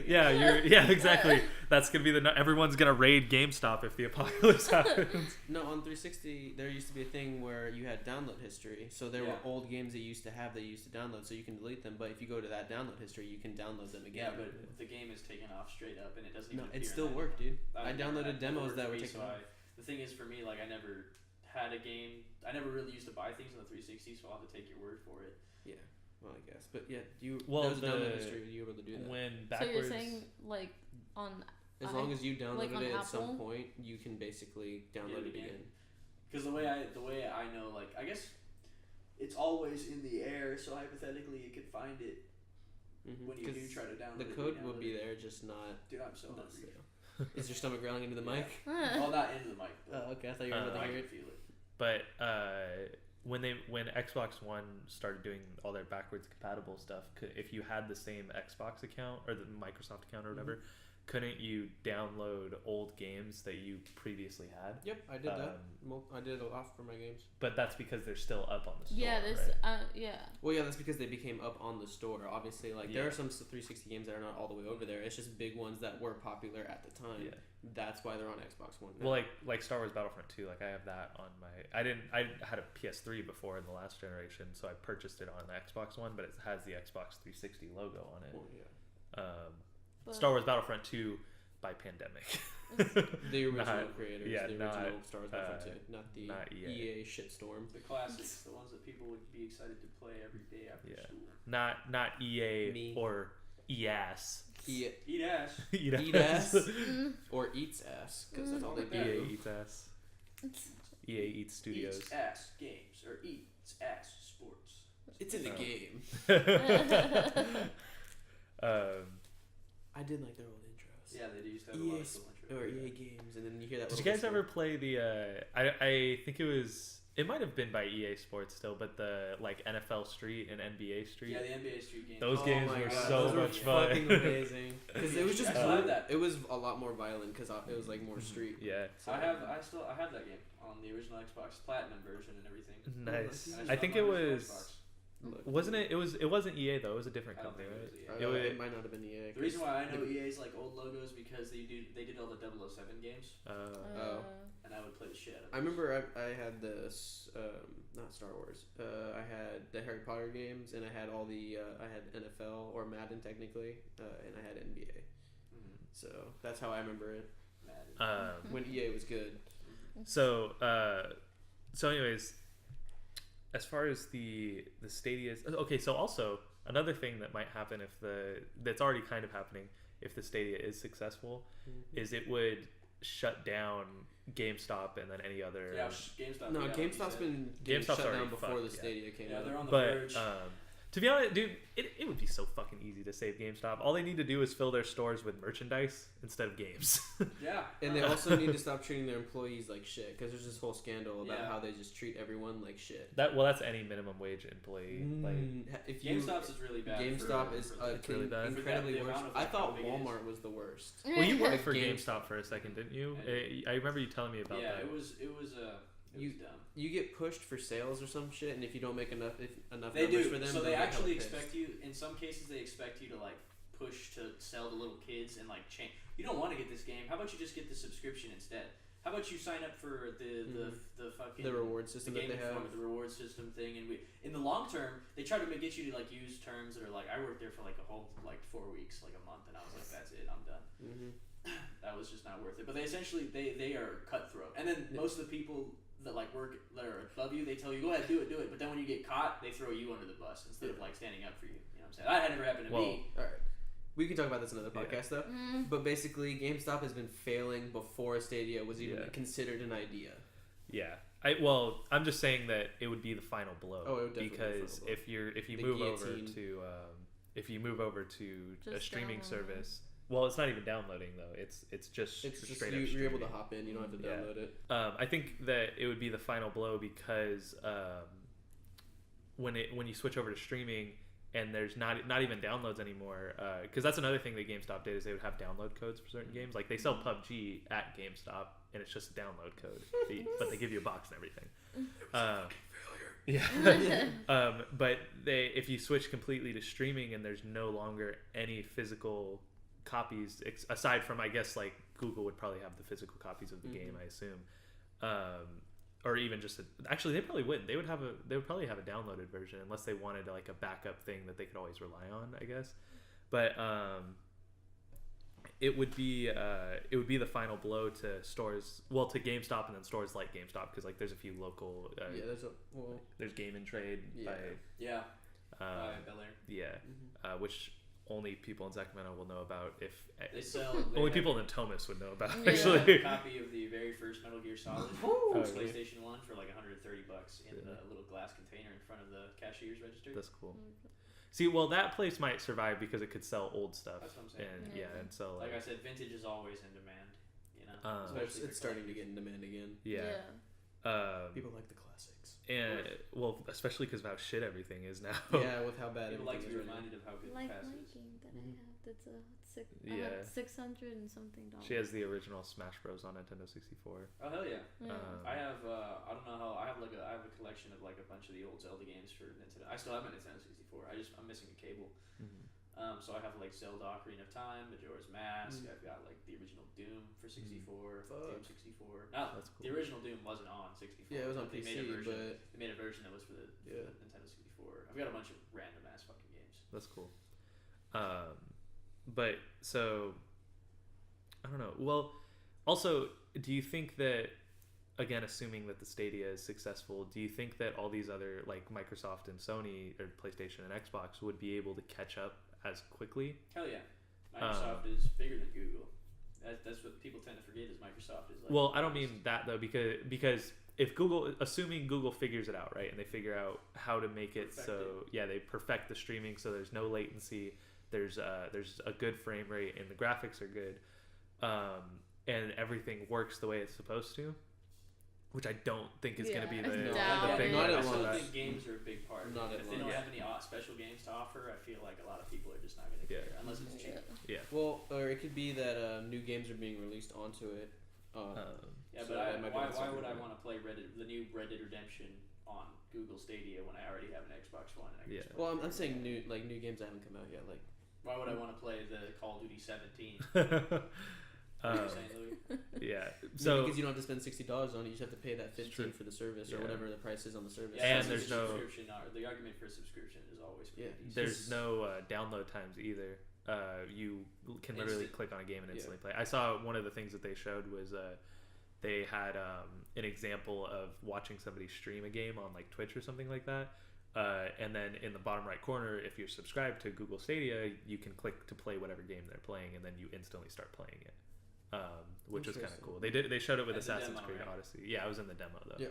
yeah, exactly. That's gonna be everyone's gonna raid GameStop if the apocalypse happens. No, on 360 there used to be a thing where you had download history. So there were old games that you used to have that you used to download, so you can delete them. But if you go to that download history, you can download them again. Yeah, but the game is taken off straight up, and it doesn't. No, even it appear still in worked, dude. I never downloaded demos that were taken off. The thing is, for me, like I never had a game. I never really used to buy things on the 360, so I'll have to take your word for it. Yeah. Well, I guess, but yeah, there was a the download history. You were able to do that. When So backwards. you're saying like on As long as you downloaded on it at some Apple? point, you can basically download it again. Because the way I know, like I guess it's always in the air, so hypothetically you could find it when you do try to download the it. code will be there, just not. Dude, I'm so hungry. Is your stomach growling into the mic? Well, not into the mic. But Oh, okay. I thought you were able to I hear can it. feel it. But when Xbox One started doing all their backwards compatible stuff, if you had the same Xbox account or the Microsoft account or whatever, couldn't you download old games that you previously had? Yep, I did that. Well, I did a lot for my games. But that's because they're still up on the store. Yeah, this right? yeah. Well, yeah, that's because they became up on the store. Obviously, like there Yeah. are some 360 games that are not all the way over there. It's just big ones that were popular at the time. Yeah. That's why they're on Xbox One now. Well, like Star Wars Battlefront 2, like I have that on my. I had a PS3 before in the last generation, so I purchased it on the Xbox One, but it has the Xbox 360 logo on it. Well, yeah. But Star Wars Battlefront 2 by Pandemic. The original Not- creators, yeah, the not, original Star Wars Battlefront 2, not the not EA. EA shitstorm. The classics, the ones that people would be excited to play every day after school. Not EA Me. or EAS. EA Eat ass. Eat ass or eats ass, because that's all they do. EA eats ass. EA eats studios. Eats ass games or eats ass sports. It's in the game. I did like their old intros. Yeah, they used to have a lot of cool intros. Or EA games, and then you hear that. Did you little guys whisper. ever play the? I think it was It might have been by EA Sports still, but the like NFL Street and NBA Street. Yeah, the NBA Street games. Those games my were God, so those were much fun. fucking amazing. Because it was just I still have that. it was a lot more violent because it was like more street. Yeah. So, I have that game on the original Xbox Platinum version and everything. Nice. And I still think have it my original was. Xbox. Wasn't it? It wasn't EA though. It was a different I don't company, think it right? was EA. it might not have been EA. The reason why I know EA's like old logos because they did all the 007 games, and I would play the shit out of I remember I had this not Star Wars. I had the Harry Potter games, and I had all the I had NFL or Madden technically, and I had NBA. Mm-hmm. So that's how I remember it Madden. when EA was good. So anyways, as far as the Stadia is, okay, so also another thing that might happen that's already kind of happening if the Stadia is successful is it would shut down GameStop and then any other Yeah, GameStop. No, yeah, GameStop's been GameStop's shut already down before fucked, the yeah. Stadia came Yeah, out. they're on the but verge. to be honest, dude, it would be so fucking easy to save GameStop. All they need to do is fill their stores with merchandise instead of games. Yeah. And they also need to stop treating their employees like shit because there's this whole scandal about Yeah. how they just treat everyone like shit. That's any minimum wage employee. If you, GameStop's is really bad. GaMstop is It's really bad. incredibly The worse. amount of, I like, thought how big it is. Walmart was the worst. Well, you worked Like for GameStop. GameStop for a second, didn't you? I I remember you telling me about Yeah, that. it was dumb. You get pushed for sales or some shit, and if you don't make enough They numbers do. for them, So they'll they get actually hella pissed. expect you. In some cases, they expect you to like push to sell to little kids and like change. You don't want to get this game. How about you just get the subscription instead? How about you sign up for the fucking the reward system the that game they have. informed, the reward system thing, and in the long term, they try to get you to like use terms that are like I worked there for like a whole like 4 weeks, like a month, and I was like that's it, I'm done. That was just not worth it. But they essentially they are cutthroat, and then most of the people that like work that are above you, they tell you go ahead do it, but then when you get caught, they throw you under the bus instead of like standing up for you. You know what I'm saying? That had never happened to me. All right. We can talk about this in another podcast though. But basically, GameStop has been failing before Stadia was even considered an idea. Yeah. I'm just saying that it would be the final blow. Oh, it would definitely be the because final blow. if you The move guillotine. if you move over to a Just streaming download. service, well, it's not even downloading though. It's just It's just straight up you're able to streaming. hop in. You don't have to Yeah. download it. I think that it would be the final blow because when you switch over to streaming and there's not even downloads anymore, because that's another thing that GameStop did is they would have download codes for certain games. Like they sell PUBG at GameStop and it's just a download code, but they give you a box and everything. Yeah. But if you switch completely to streaming and there's no longer any physical copies aside from, I guess, like Google would probably have the physical copies of the game, I assume, or even just actually they probably wouldn't. They would probably have a downloaded version unless they wanted like a backup thing that they could always rely on, I guess. But it would be the final blow to stores, well, to GameStop and then stores like GameStop, because like there's a few local there's Game and Trade by Bel Air. which only people in Sacramento will know about. If They sell only people in Thomas would know about, Yeah. actually. a copy of the very first Metal Gear Solid really? PlayStation 1 for like $130 in a little glass container in front of the cashier's register. That's cool. See, well, that place might survive because it could sell old stuff. That's what I'm saying. And and sell Like I said, vintage is always in demand. You know, especially It's for starting to collectors. get in demand again. People like the classics. And well, especially because of how shit everything is now. Yeah, with how bad People like to be everything is right reminded of how good Like the past my is. game that I have, that's a Yeah. $600 and something dollars. She has the original Smash Bros on Nintendo 64. Oh hell yeah! Um, I have I don't know how I have a collection of like a bunch of the old Zelda games for Nintendo. I still have my Nintendo 64. I'm missing a cable. So I have like Zelda Ocarina of Time, Majora's Mask. I've got like the original Doom for 64. Doom 64. No, That's cool. the original Doom wasn't on 64. Yeah, it was on They PC, made a version. but They made a version that was for the Nintendo 64. I've got a bunch of random ass fucking games. That's cool. But so I don't know. Well, also, do you think that, again, assuming that the Stadia is successful, do you think that all these other like Microsoft and Sony or PlayStation and Xbox would be able to catch up as quickly? Hell yeah, Microsoft is bigger than Google. That's what people tend to forget is Microsoft is like. Well, I don't mean that though, because if Google, assuming Google figures it out, right, and they figure out how to make it they perfect the streaming so there's no latency, there's a good frame rate and the graphics are good, and everything works the way it's supposed to, which I don't think is going to be Yeah. the, No, the big not I at still launch. think games are a big part. Not at If they don't launch. have any special games to offer, I feel like a lot of people are just not going to care unless it's cheap. Well, or it could be that new games are being released onto it. Yeah, So but that might be why the second would I one. want to play the new Red Dead Redemption on Google Stadia when I already have an Xbox One? And I can Yeah. just play Well, it I'm saying anywhere? new games that haven't come out yet. Like, Why would I want to play the Call of Duty 17? What are you saying, Louis? Yeah. so So because you don't have to spend $60 on it, you just have to pay that It's 15 true. for the service or Yeah. whatever the price is on the service. Yeah, And so there's the no- subscription. The argument for subscription is always pretty Yeah. decent. there's no download times either. You can literally Instant. click on a game and Yeah. instantly play. I saw one of the things that they showed was they had an example of watching somebody stream a game on like Twitch or something like that. And then in the bottom right corner, if you're subscribed to Google Stadia, you can click to play whatever game they're playing, and then you instantly start playing it, which was kind of Interesting. cool. They showed it with As a Assassin's demo, Creed right? Odyssey. Yeah, I was in the demo though. Yeah,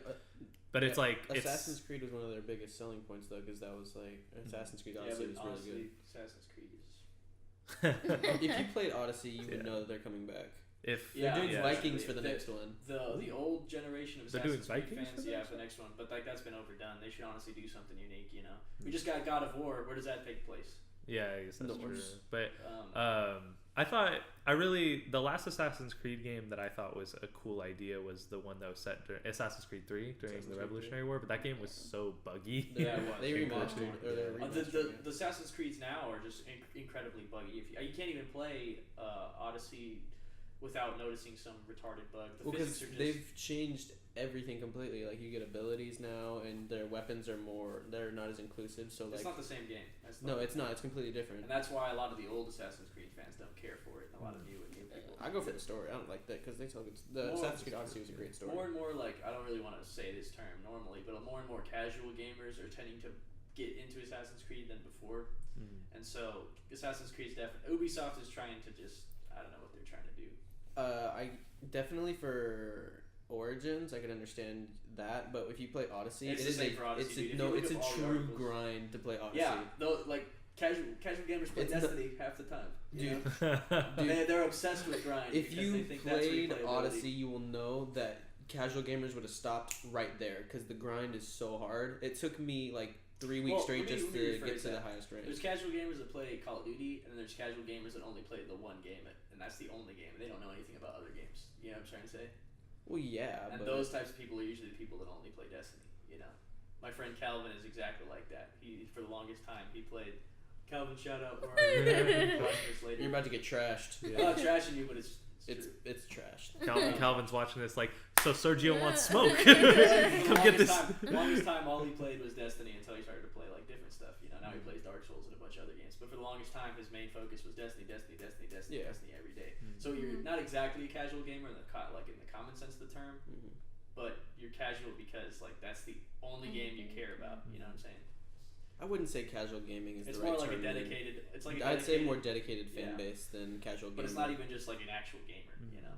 But it's yeah, like Assassin's Creed was one of their biggest selling points though, because that was like Assassin's Creed Yeah, Odyssey but was really honestly, good. Assassin's Creed is. If you played Odyssey, you would Yeah. know that they're coming back. if Yeah, They're doing yeah. Vikings for the The- next one. The old generation of They're doing Assassin's Creed Vikings for fans, the yeah, next for the next one. But like that's been overdone. They should honestly do something unique. You know, we just got God of War. Where does that take place? Yeah, I guess that's true. Norse. But Um, the last Assassin's Creed game that I thought was a cool idea was the one that was set during Assassin's Creed 3 during Assassin's the Creed Revolutionary War, but that game was so buggy. They, Yeah, it was. they It was. remastered or they're the remastering it. Assassin's Creeds now are just incredibly buggy. If you can't even play Odyssey without noticing some retarded bug. The Well, physics because are just they've changed everything completely. Like you get abilities now, and their weapons are they're not as inclusive. So it's like, not the same game. That's no, the it's point. not. It's completely different. And that's why a lot of the old Assassin's Creed fans don't care for it, and a lot of new people. I go for the story. I don't like that because they tell good. The More- Assassin's Creed Odyssey was a great story. More and more, like, I don't really want to say this term normally, but more and more casual gamers are tending to get into Assassin's Creed than before. And so Assassin's Creed's Ubisoft is trying to just, I don't know what they're trying to do. I definitely for Origins, I could understand that, but if you play Odyssey, It's it the is same a for Odyssey, it's dude. a, If no, you look it's a up all the true articles- grind to play Odyssey. Yeah, though, like casual gamers play It's Destiny half the time. You Dude, know? dude, They're obsessed with grind. if because you they think that's played replayability. Odyssey, you will know that casual gamers would have stopped right there because the grind is so hard. It took me like 3 weeks Well, straight let me just to get rephrase to the that. highest rank. There's casual gamers that play Call of Duty, and then there's casual gamers that only play the one game, and that's the only game. They don't know anything about other games. You know what I'm trying to say? Well, yeah, And but those types of people are usually the people that only play Destiny. You know, my friend Calvin is exactly like that. He, for the longest time, he played. Calvin, shout out. Watch this later. you're about to get trashed. I'm not trashing you, but it's It's true. it's trashed. Calvin's watching this like, so Sergio wants smoke. For the Come get this. longest time, all he played was Destiny until he started to play like different stuff. You know, now he plays Dark Souls and a bunch of other games. But for the longest time, his main focus was Destiny Yeah. every day. So you're not exactly a casual gamer in the like in the common sense of the term, Mhm. but you're casual because like that's the only game you care about. You know what I'm saying? I wouldn't say casual gaming is It's the right more like a term. dedicated. It's like a I'd say dedicated- more dedicated fan Yeah. base than casual gaming. but it's not even just like an actual gamer. You know.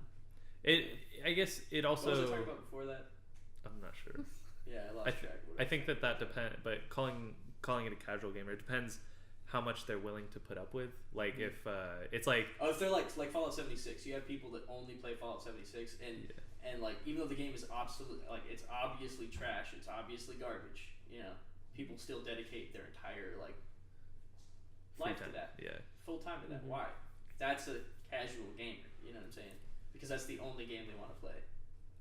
I guess it What was I also. talking about before that? I'm not sure. Yeah, I lost track. Of what I think that depends, but calling it a casual gamer, it depends how much they're willing to put up with. Like if it's like Oh, if they're like Fallout 76, you have people that only play Fallout 76, and like even though the game is absolutely like it's obviously trash, it's obviously garbage. You know, people still dedicate their entire like life to time. that, Yeah. full time to that. Mhm. Why? That's a casual gamer. You know what I'm saying? Because that's the only game they want to play.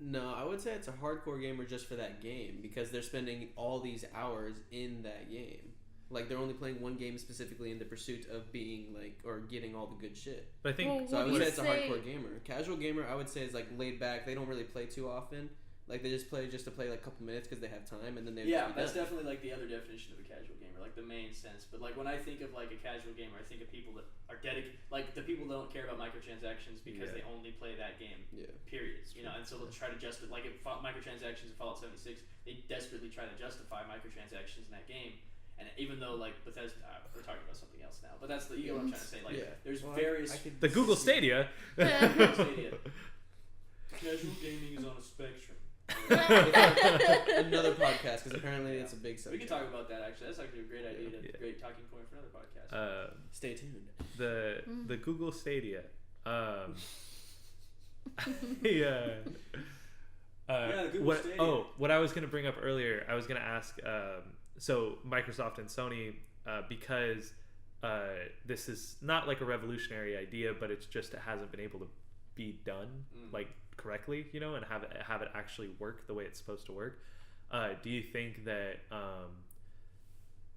No, I would say it's a hardcore gamer just for that game because they're spending all these hours in that game. Like they're only playing one game specifically in the pursuit of being like or getting all the good shit. But I think Well, So I What would do say you it's a say- hardcore gamer. Casual gamer, I would say is like laid back. They don't really play too often. Like they just play just to play like a couple minutes because they have time, and then they Yeah, just be that's done. definitely like the other definition of a casual gamer, like the main sense. But like when I think of like a casual gamer, I think of people that are dedicated, like the people that don't care about microtransactions because Yeah. they only play that game. Yeah. Period. You know, and so they'll try to justify like if microtransactions in Fallout 76, they desperately try to justify microtransactions in that game. And even though like Bethesda, we're talking about something else now, but that's the you know what I'm trying to say. Like Yeah. there's Well, various I could the Google see- Stadia. Stadia. Casual gaming is on a spectrum. Another podcast because apparently Yeah. it's a big We subject. could talk about that actually. That's actually a great idea, Yeah. great talking point for another podcast. Stay tuned. The Google Stadia. Yeah. Yeah, the Google what? Stadia. Oh, what I was gonna bring up earlier, I was gonna ask. So Microsoft and Sony, because this is not like a revolutionary idea, but it's just it hasn't been able to be done like correctly, you know, and have it actually work the way it's supposed to work. Do you think that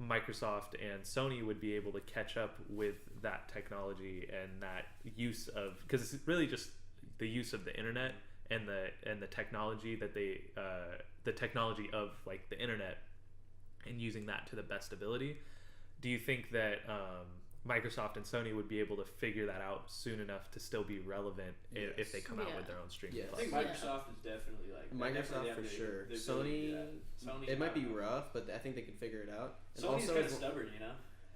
Microsoft and Sony would be able to catch up with that technology and that use of, because it's really just the use of the internet and the technology that they the technology of like the internet and using that to the best ability. Do you think that Microsoft and Sony would be able to figure that out soon enough to still be relevant if they come out with their own streaming Yes. I think Microsoft is definitely like Microsoft definitely for sure. the ability to do that. Sony's it might be not. rough, but I think they can figure it out. And Sony's also, kind of stubborn, you know.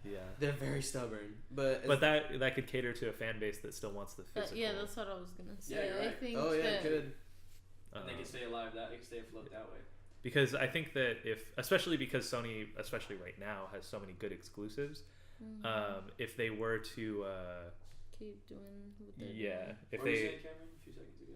Yeah. they're very stubborn, but That could cater to a fan base that still wants the physical. Yeah, that's what I was gonna say. Yeah, you're I right. think oh yeah, that good. And they can stay alive. They can stay afloat that way. Because I think that especially because Sony, especially right now, has so many good exclusives, if they were to, keep doing what they're yeah, doing. if What were you they, saying, Cameron, a few seconds ago?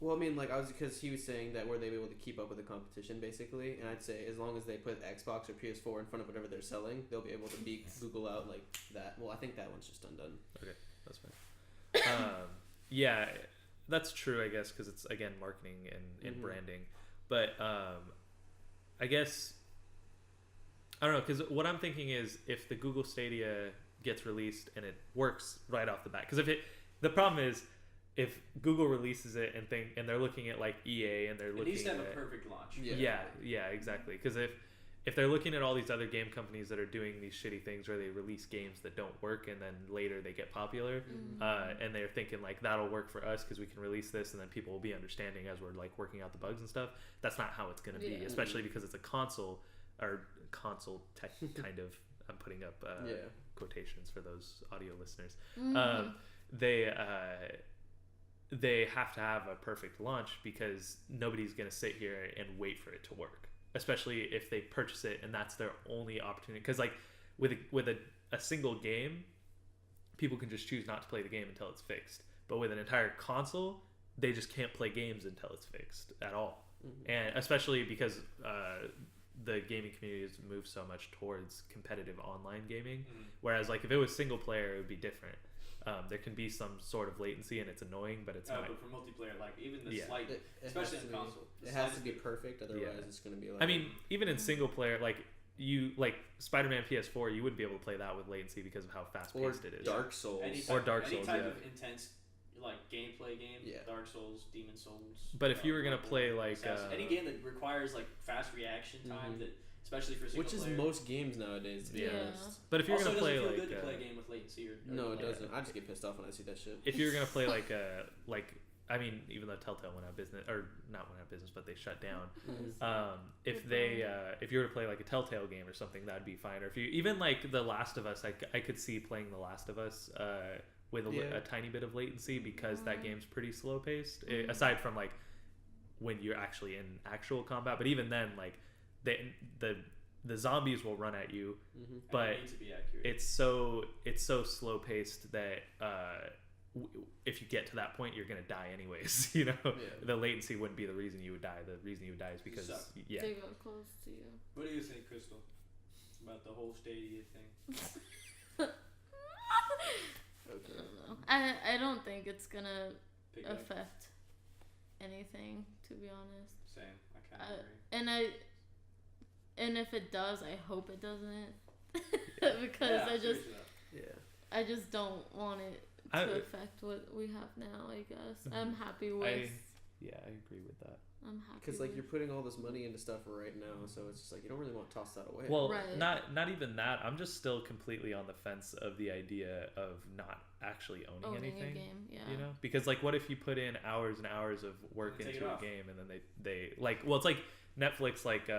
Well, I mean, like because he was saying that were they able to keep up with the competition, basically, and I'd say as long as they put Xbox or PS4 in front of whatever they're selling, they'll be able to beat Google out like that. Well, I think that one's just undone. that's fine. Yeah, that's true, I guess, because it's again marketing and branding. But I guess I don't know, because what I'm thinking is if the Google Stadia gets released and it works right off the bat, because the problem is if Google releases it and they're looking at like EA and they're looking It needs to have at a perfect launch. yeah, exactly, because if they're looking at all these other game companies that are doing these shitty things where they release games that don't work and then later they get popular, and they're thinking like that'll work for us because we can release this and then people will be understanding as we're like working out the bugs and stuff. That's not how it's going to be, especially because it's a console tech kind of. I'm putting up quotations for those audio listeners. They have to have a perfect launch because nobody's going to sit here and wait for it to work, especially if they purchase it and that's their only opportunity. Because like with a single game, people can just choose not to play the game until it's fixed. But with an entire console, they just can't play games until it's fixed at all. And especially because the gaming community has moved so much towards competitive online gaming, whereas like if it was single player, it would be different. There can be some sort of latency and it's annoying, but it's not. But for multiplayer, like even the slight, It especially has in to be- console, It has to be perfect, otherwise it's going to be like. I mean, even in single player, like Spider-Man PS4, you wouldn't be able to play that with latency because of how fast-paced it is. Dark Souls. any Or Dark Souls, type yeah. of intense like gameplay game, Dark Souls, Demon Souls. But if you were gonna play like any game that requires like fast reaction time, that especially for single which is player. most games nowadays, to be Yeah. honest. but if you're Also, gonna it play doesn't feel like good to play a game with latency or No, it doesn't. I just get pissed off when I see that shit. if you're gonna play like I mean, even though Telltale went out of business, or not went out of business, but they shut down. If you were to play like a Telltale game or something, that'd be fine. Or if you even like The Last of Us, I could see playing The Last of Us with a tiny bit of latency because that game's pretty slow paced. Aside from like when you're actually in actual combat, but even then, like the zombies will run at you, but it needs to be accurate. it's so slow paced that if you get to that point, you're gonna die anyways. You know, the latency wouldn't be the reason you would die. The reason you would die is because they got close to you. What do you think, Crystal, about the whole Stadia thing? Okay. I don't think it's gonna Pick up. affect anything, to be honest. Same. I kind of agree. And if it does, I hope it doesn't. Because Yeah, I just seriously though. I just don't want it to affect what we have now, I guess. I'm happy with I agree with that. I'm happy Because like with, you're putting all this money into stuff right now, so it's just like you don't really want to toss that away. Well, Right. not even that. I'm just still completely on the fence of the idea of not actually owning anything. a game, yeah. You know, because like, what if you put in hours and hours of work And take into it a off. game and then they like, well, it's like Netflix, like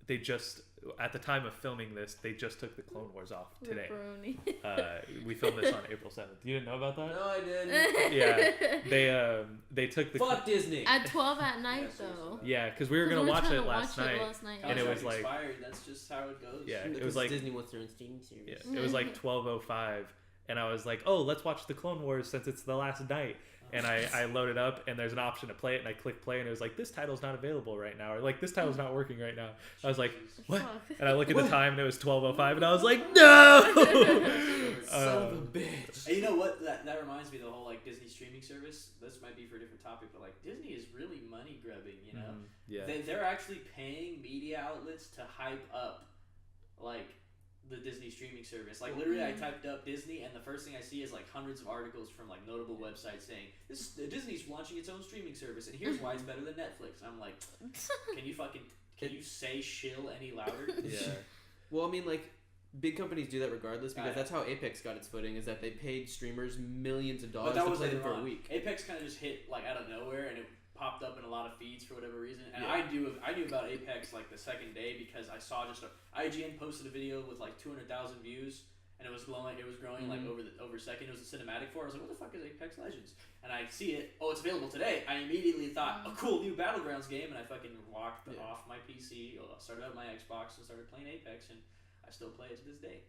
they just at the time of filming this, they just took the Clone Wars off today. Ripperoni. We filmed this on April 7th. You didn't know about that? No, I didn't. Yeah, they took the Fuck Disney. At 12 at night, Yeah, though. yeah, because we were gonna We watch trying it to last watch night. And it Contract was like- expired. That's just how it goes. Yeah, it Because was like Disney wants their own streaming service. it was like 12:05, and I was like, oh, let's watch the Clone Wars since it's the last night. and I load it up, and there's an option to play it, and I click play, and it was like, this title's not available right now, or like, this title's not working right now. I was like, what? Fuck. And I look at the time, and it was 12:05, and I was like, no! Son of a bitch. And you know what? That reminds me of the whole like Disney streaming service. This might be for a different topic, but like Disney is really money grubbing. You know, Yeah. they're actually paying media outlets to hype up like the Disney streaming service. Like literally, I typed up Disney, and the first thing I see is like hundreds of articles from like notable websites saying Disney's launching its own streaming service, and here's why it's better than Netflix. And I'm like, can you say shill any louder? Yeah. Well, I mean, like, big companies do that regardless because that's how Apex got its footing, is that they paid streamers millions of dollars to play them for a week. Apex kind of just hit like out of nowhere, and it popped up in a lot of feeds for whatever reason. And I knew about Apex like the second day because I saw IGN posted a video with like 200,000 views, and it was growing like over a second. It was a cinematic for it. I was like, what the fuck is Apex Legends? And I see it. Oh, it's available today. I immediately thought, a cool new Battlegrounds game, and I fucking walked off my PC, started up my Xbox, and started playing Apex, and I still play it to this day.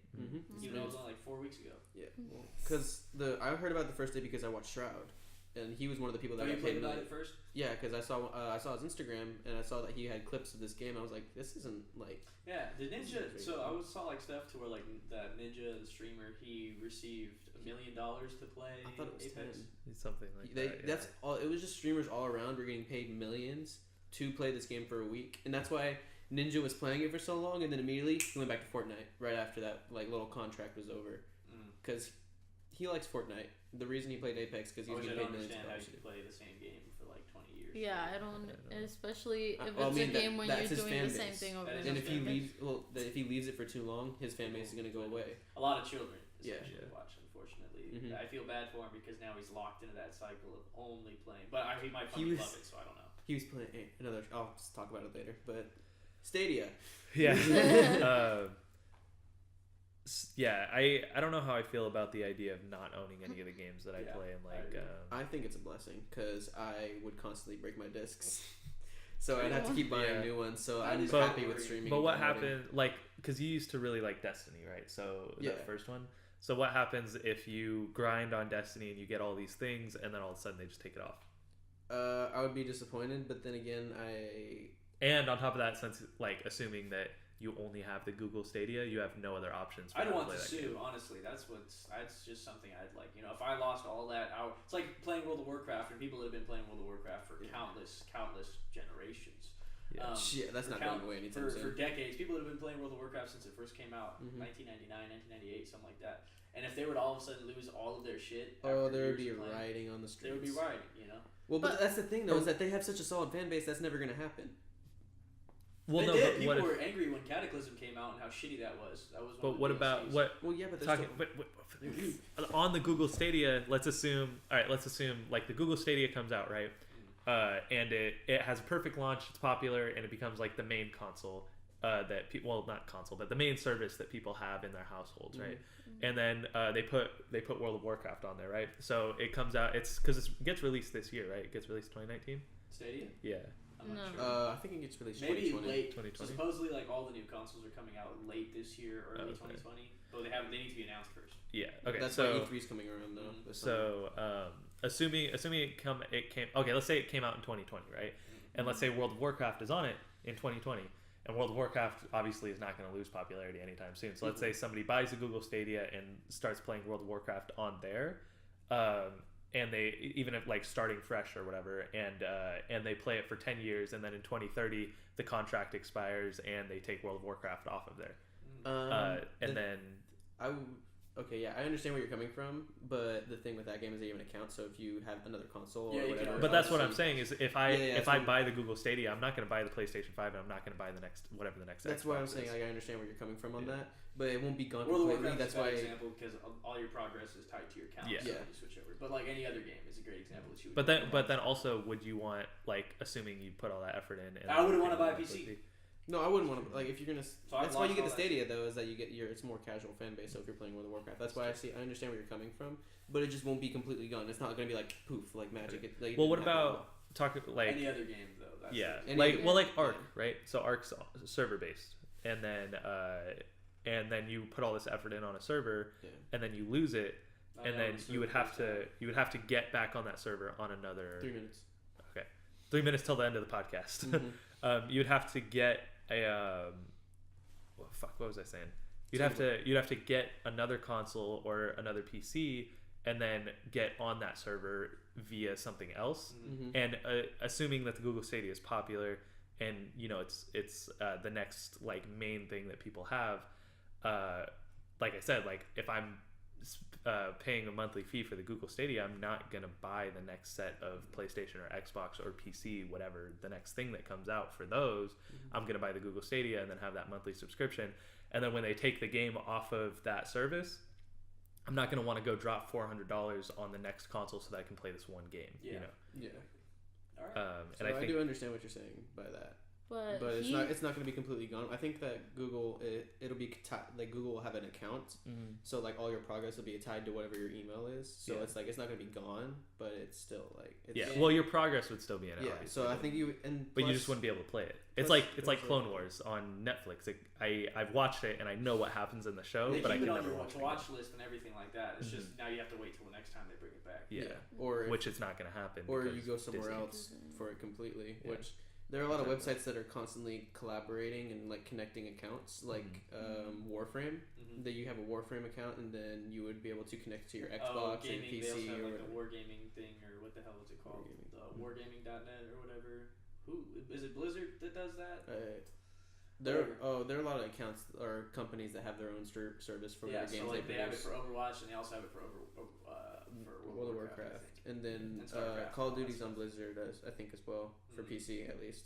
Even though it was only like 4 weeks ago. Yeah, because I heard about it the first day because I watched Shroud, and he was one of the people that you got played paid about it first. Yeah, because I saw his Instagram, and I saw that he had clips of this game. I was like, this isn't like. Yeah, the Ninja. So I saw like stuff to where like that Ninja, the streamer, he received $1 million to play I thought it was Apex. 10. Something like that. Yeah. That's all. It was just streamers all around were getting paid millions to play this game for a week, and that's why Ninja was playing it for so long, and then immediately he went back to Fortnite right after that like little contract was over, because he likes Fortnite. The reason he played Apex because he was getting paid millions of understand how dollars. you could play the same game for like 20 years. Yeah, I don't, especially if Well, I it's mean, a game when that's you're his doing fan the same base. thing over That and is And his if he fan leaves, if he leaves it for too long, his fan base is gonna go away. A lot of children, Yeah. especially watch. Unfortunately, Mhm. I feel bad for him because now he's locked into that cycle of only playing. But he might He fucking was- love it, so I don't know. He was playing another. I'll just talk about it later, but Stadia. Yeah. Yeah, I don't know how I feel about the idea of not owning any of the games that I play, and like I think it's a blessing because I would constantly break my discs, so I'd have to keep buying new ones. So I'm But- happy with streaming. But what and downloading. happened, like, because you used to really like Destiny, right? So Yeah. that first one. So what happens if you grind on Destiny and you get all these things, and then all of a sudden they just take it off? I would be disappointed, but then again, And on top of that, since like assuming that you only have the Google Stadia, you have no other options. I don't how want to play that sue, game. honestly. That's just something I'd like. You know, if I lost all that hour, it's like playing World of Warcraft, and people that have been playing World of Warcraft for countless generations. Yeah. that's not going away anytime for soon. decades. People that have been playing World of Warcraft since it first came out, 1999, 1998, something like that. And if they would all of a sudden lose all of their shit, Oh, after there would years be of playing, rioting on the streets. There would be rioting, you know. Well, but that's the thing, though, is that they have such a solid fan base. That's never going to happen. Well, they no, did. but People what if, were angry when Cataclysm came out and how shitty that was. That was. One but of the what DLCs. about what? Well, yeah, but Talking, on the Google Stadia, let's assume like the Google Stadia comes out, right? And it has a perfect launch, it's popular, and it becomes like the main console that people, well, not console, but the main service that people have in their households, right? And then they put World of Warcraft on there, right? So it comes out, it's because it gets released this year, right? It gets released 2019. Stadia? Yeah. I'm not No. sure. I think it gets released Maybe 2020. late. 2020. So supposedly, like all the new consoles are coming out late this year, early Okay. 2020. But they need to be announced first. Yeah. Okay. That's so why E3's coming around, though. this So summer. assuming it came, okay, let's say it came out in 2020, right? And let's say World of Warcraft is on it in 2020, and World of Warcraft obviously is not going to lose popularity anytime soon. So let's say somebody buys a Google Stadia and starts playing World of Warcraft on there, and they, even if like starting fresh or whatever, and they play it for 10 years, and then in 2030 the contract expires and they take World of Warcraft off of there, and then Okay, yeah, I understand where you're coming from, but the thing with that game is that you have an account, so if you have another console Yeah, or you can whatever. but that's what I'm obviously- saying is if I so- buy the Google Stadia, I'm not going to buy the PlayStation 5, and I'm not going to buy the next whatever the next. That's Xbox why I'm is. saying like, I understand where you're coming from on Yeah. that, but it won't be gone World of completely. Warcraft That's is a why. bad example because all your progress is tied to your account. Yeah. So Yeah. you switch over. But like any other game is a great example that you would. But then also, would you want, like, assuming you put all that effort in? And I wouldn't everything wanna buy a like PC. No, I wouldn't want to. Like, if you're gonna. So I've That's why you lost get all the that Stadia though, is that you get it's more casual fan base. So if you're playing World of Warcraft, that's why I understand where you're coming from, but it just won't be completely gone. It's not gonna be like poof, like magic. Like, Well, what about talking like any other game though? That's yeah, Any like other- well, like yeah. Arc, right? So Arc's server based, and then you put all this effort in on a server, Yeah. and then you lose it. and then you would have to get back on that server on another 3 minutes. 3 minutes till the end of the podcast. Mm-hmm. You'd have to get a what was I saying? You'd have to get another console or another PC and then get on that server via something else. Mm-hmm. And assuming that the Google Stadia is popular and it's the next like main thing that people have, like I said, like if I'm paying a monthly fee for the Google Stadia, I'm not gonna buy the next set of PlayStation or Xbox or PC, whatever the next thing that comes out for those. Mm-hmm. I'm gonna buy the Google Stadia and then have that monthly subscription. And then when they take the game off of that service, I'm not gonna want to go drop $400 on the next console so that I can play this one game. Yeah. You know. Yeah. All right. So and I think do understand what you're saying by that. But it's not going to be completely gone. I think that Google it'll be like Google will have an account, so like all your progress will be tied to whatever your email is. So it's like it's not going to be gone, but it's still like well, your progress would still be in it. Yeah. Obviously. So I think but you just wouldn't be able to play it. It's like Clone Wars on Netflix. I've watched it and I know what happens in the show, They but I keep can it on never your watch it. watch list and everything like that. It's just now you have to wait till the next time they bring it back. Yeah. Or Which is not going to happen. or because you go somewhere Disney. else for it completely. Yeah. Which there are a lot of websites that are constantly collaborating and like connecting accounts, like Warframe. That you have a Warframe account, and then you would be able to connect to your Xbox and gaming, PC they also have or like whatever. the wargaming thing, or what the hell is it called? The wargaming.net or whatever. Who is it? Blizzard that does that? There are a lot of accounts or companies that have their own service for their games. So like they have it produce. for Overwatch, and they also have it for World of Warcraft, and then StarCraft, Call of all that Duty's stuff. on Blizzard, I think, as well for PC at least.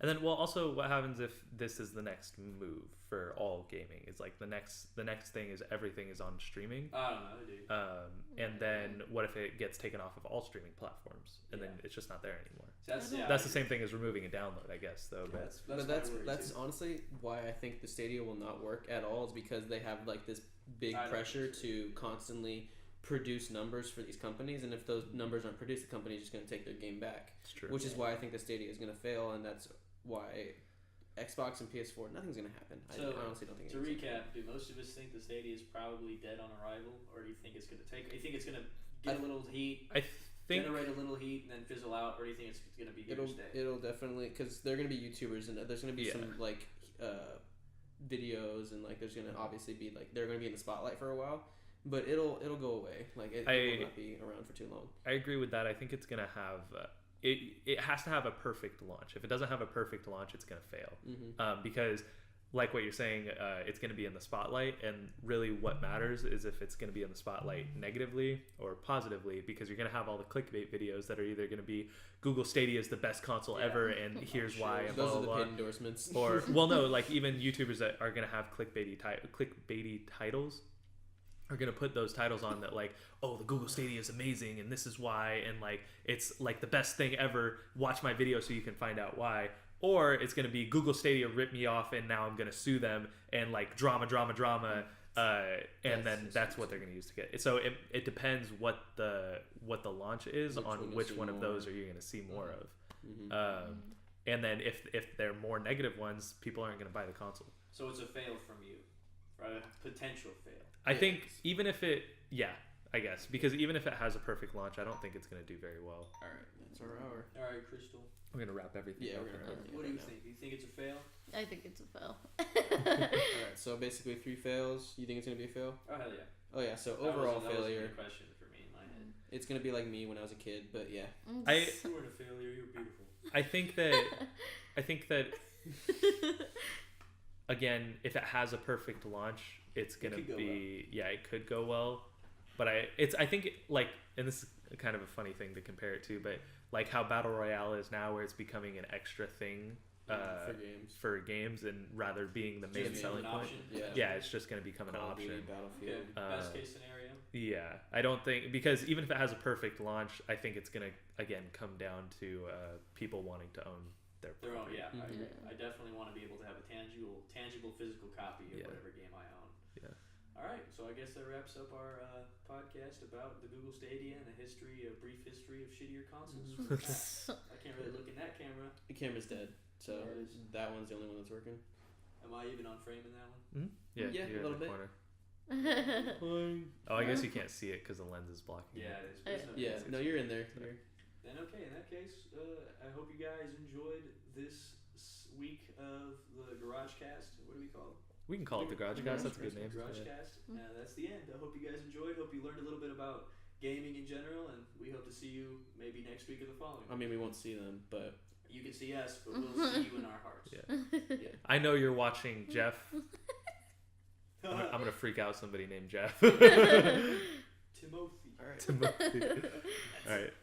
And then, well, also, what happens if this is the next move for all gaming? It's like the next thing is everything is on streaming. I don't know, dude. And then what if it gets taken off of all streaming platforms, and then it's just not there anymore? So That's the same thing as removing a download, I guess, though. But that's honestly why I think the Stadia will not work at all, is because they have like this big pressure to constantly produce numbers for these companies, and if those numbers aren't produced, the company's just going to take their game back. It's true. Which is why I think the Stadia is going to fail, and that's why Xbox and PS4, nothing's going to happen. So, I honestly don't think. To recap, do most of us think the Stadia is probably dead on arrival, or do you think it's going to take? You think it's going to get a little heat? I think generate a little heat and then fizzle out, or do you think it's going to be here to stay? It'll definitely, because they're going to be YouTubers, and there's going to be some like videos, and like there's going to obviously be like they're going to be in the spotlight for a while. But it'll go away. Like it will not be around for too long. I agree with that. I think it's gonna have it has to have a perfect launch. If it doesn't have a perfect launch, it's gonna fail. Because like what you're saying, it's gonna be in the spotlight, and really what matters is if it's gonna be in the spotlight negatively or positively. Because you're gonna have all the clickbait videos that are either gonna be Google Stadia is the best console ever, and here's why. And those blah, are the blah, paid endorsements. Or well, no, like even YouTubers that are gonna have clickbaity titles are gonna put those titles on that, like, oh, the Google Stadia is amazing and this is why, and like it's like the best thing ever, watch my video so you can find out why. Or it's gonna be Google Stadia ripped me off and now I'm gonna sue them, and like drama, and then that's what they're gonna use to get it. So it depends what the launch is on which one of those are you gonna see more of. And then if they're more negative ones, people aren't gonna buy the console. So it's a fail from you, right? A potential fail. I think even if it, I guess, because even if it has a perfect launch, I don't think it's going to do very well. All right, that's our hour. All right, Crystal. We're going to wrap everything up. We're gonna wrap everything What up do you now. think? Do you think it's a fail? I think it's a fail. All right, so basically 3 fails. You think it's gonna be a fail? Oh hell yeah. Oh yeah. So That overall was a failure. good question for me in my head. It's gonna be like me when I was a kid, but yeah. You weren't a failure. You were beautiful. I think that again, if it has a perfect launch, it's gonna be it could go well, but I think like, and this is kind of a funny thing to compare it to, but like how Battle Royale is now, where it's becoming an extra thing for games, and rather being the main selling point. It's just gonna become an option. Battlefield. Okay. Best case scenario. Yeah, I don't think, because even if it has a perfect launch, I think it's gonna again come down to people wanting to own their own. Yeah, I agree. Yeah. I definitely want to be able to have a tangible physical copy of whatever game I own. Yeah. All right, so I guess that wraps up our podcast about the Google Stadia and a brief history of shittier consoles. I can't really look in that camera. The camera's dead, so Yeah, it is. that one's the only one that's working. Am I even on frame in that one? Yeah, Yeah, you're a in little the bit. corner. Oh, I guess you can't see it because the lens is blocking. Yeah, it. there's no Yeah, no, you're in there. You're... Then okay, in that case, I hope you guys enjoyed this week of the GarageCast. What do we call it? We can call it the GarageCast. That's a good name. GarageCast. That's the end. I hope you guys enjoyed. Hope you learned a little bit about gaming in general, and we hope to see you maybe next week or the following. I mean, we won't see them, but You can see us, but we'll see you in our hearts. Yeah. I know you're watching Jeff. I'm gonna freak out somebody named Jeff. Timothy. all right. Timothy. All right.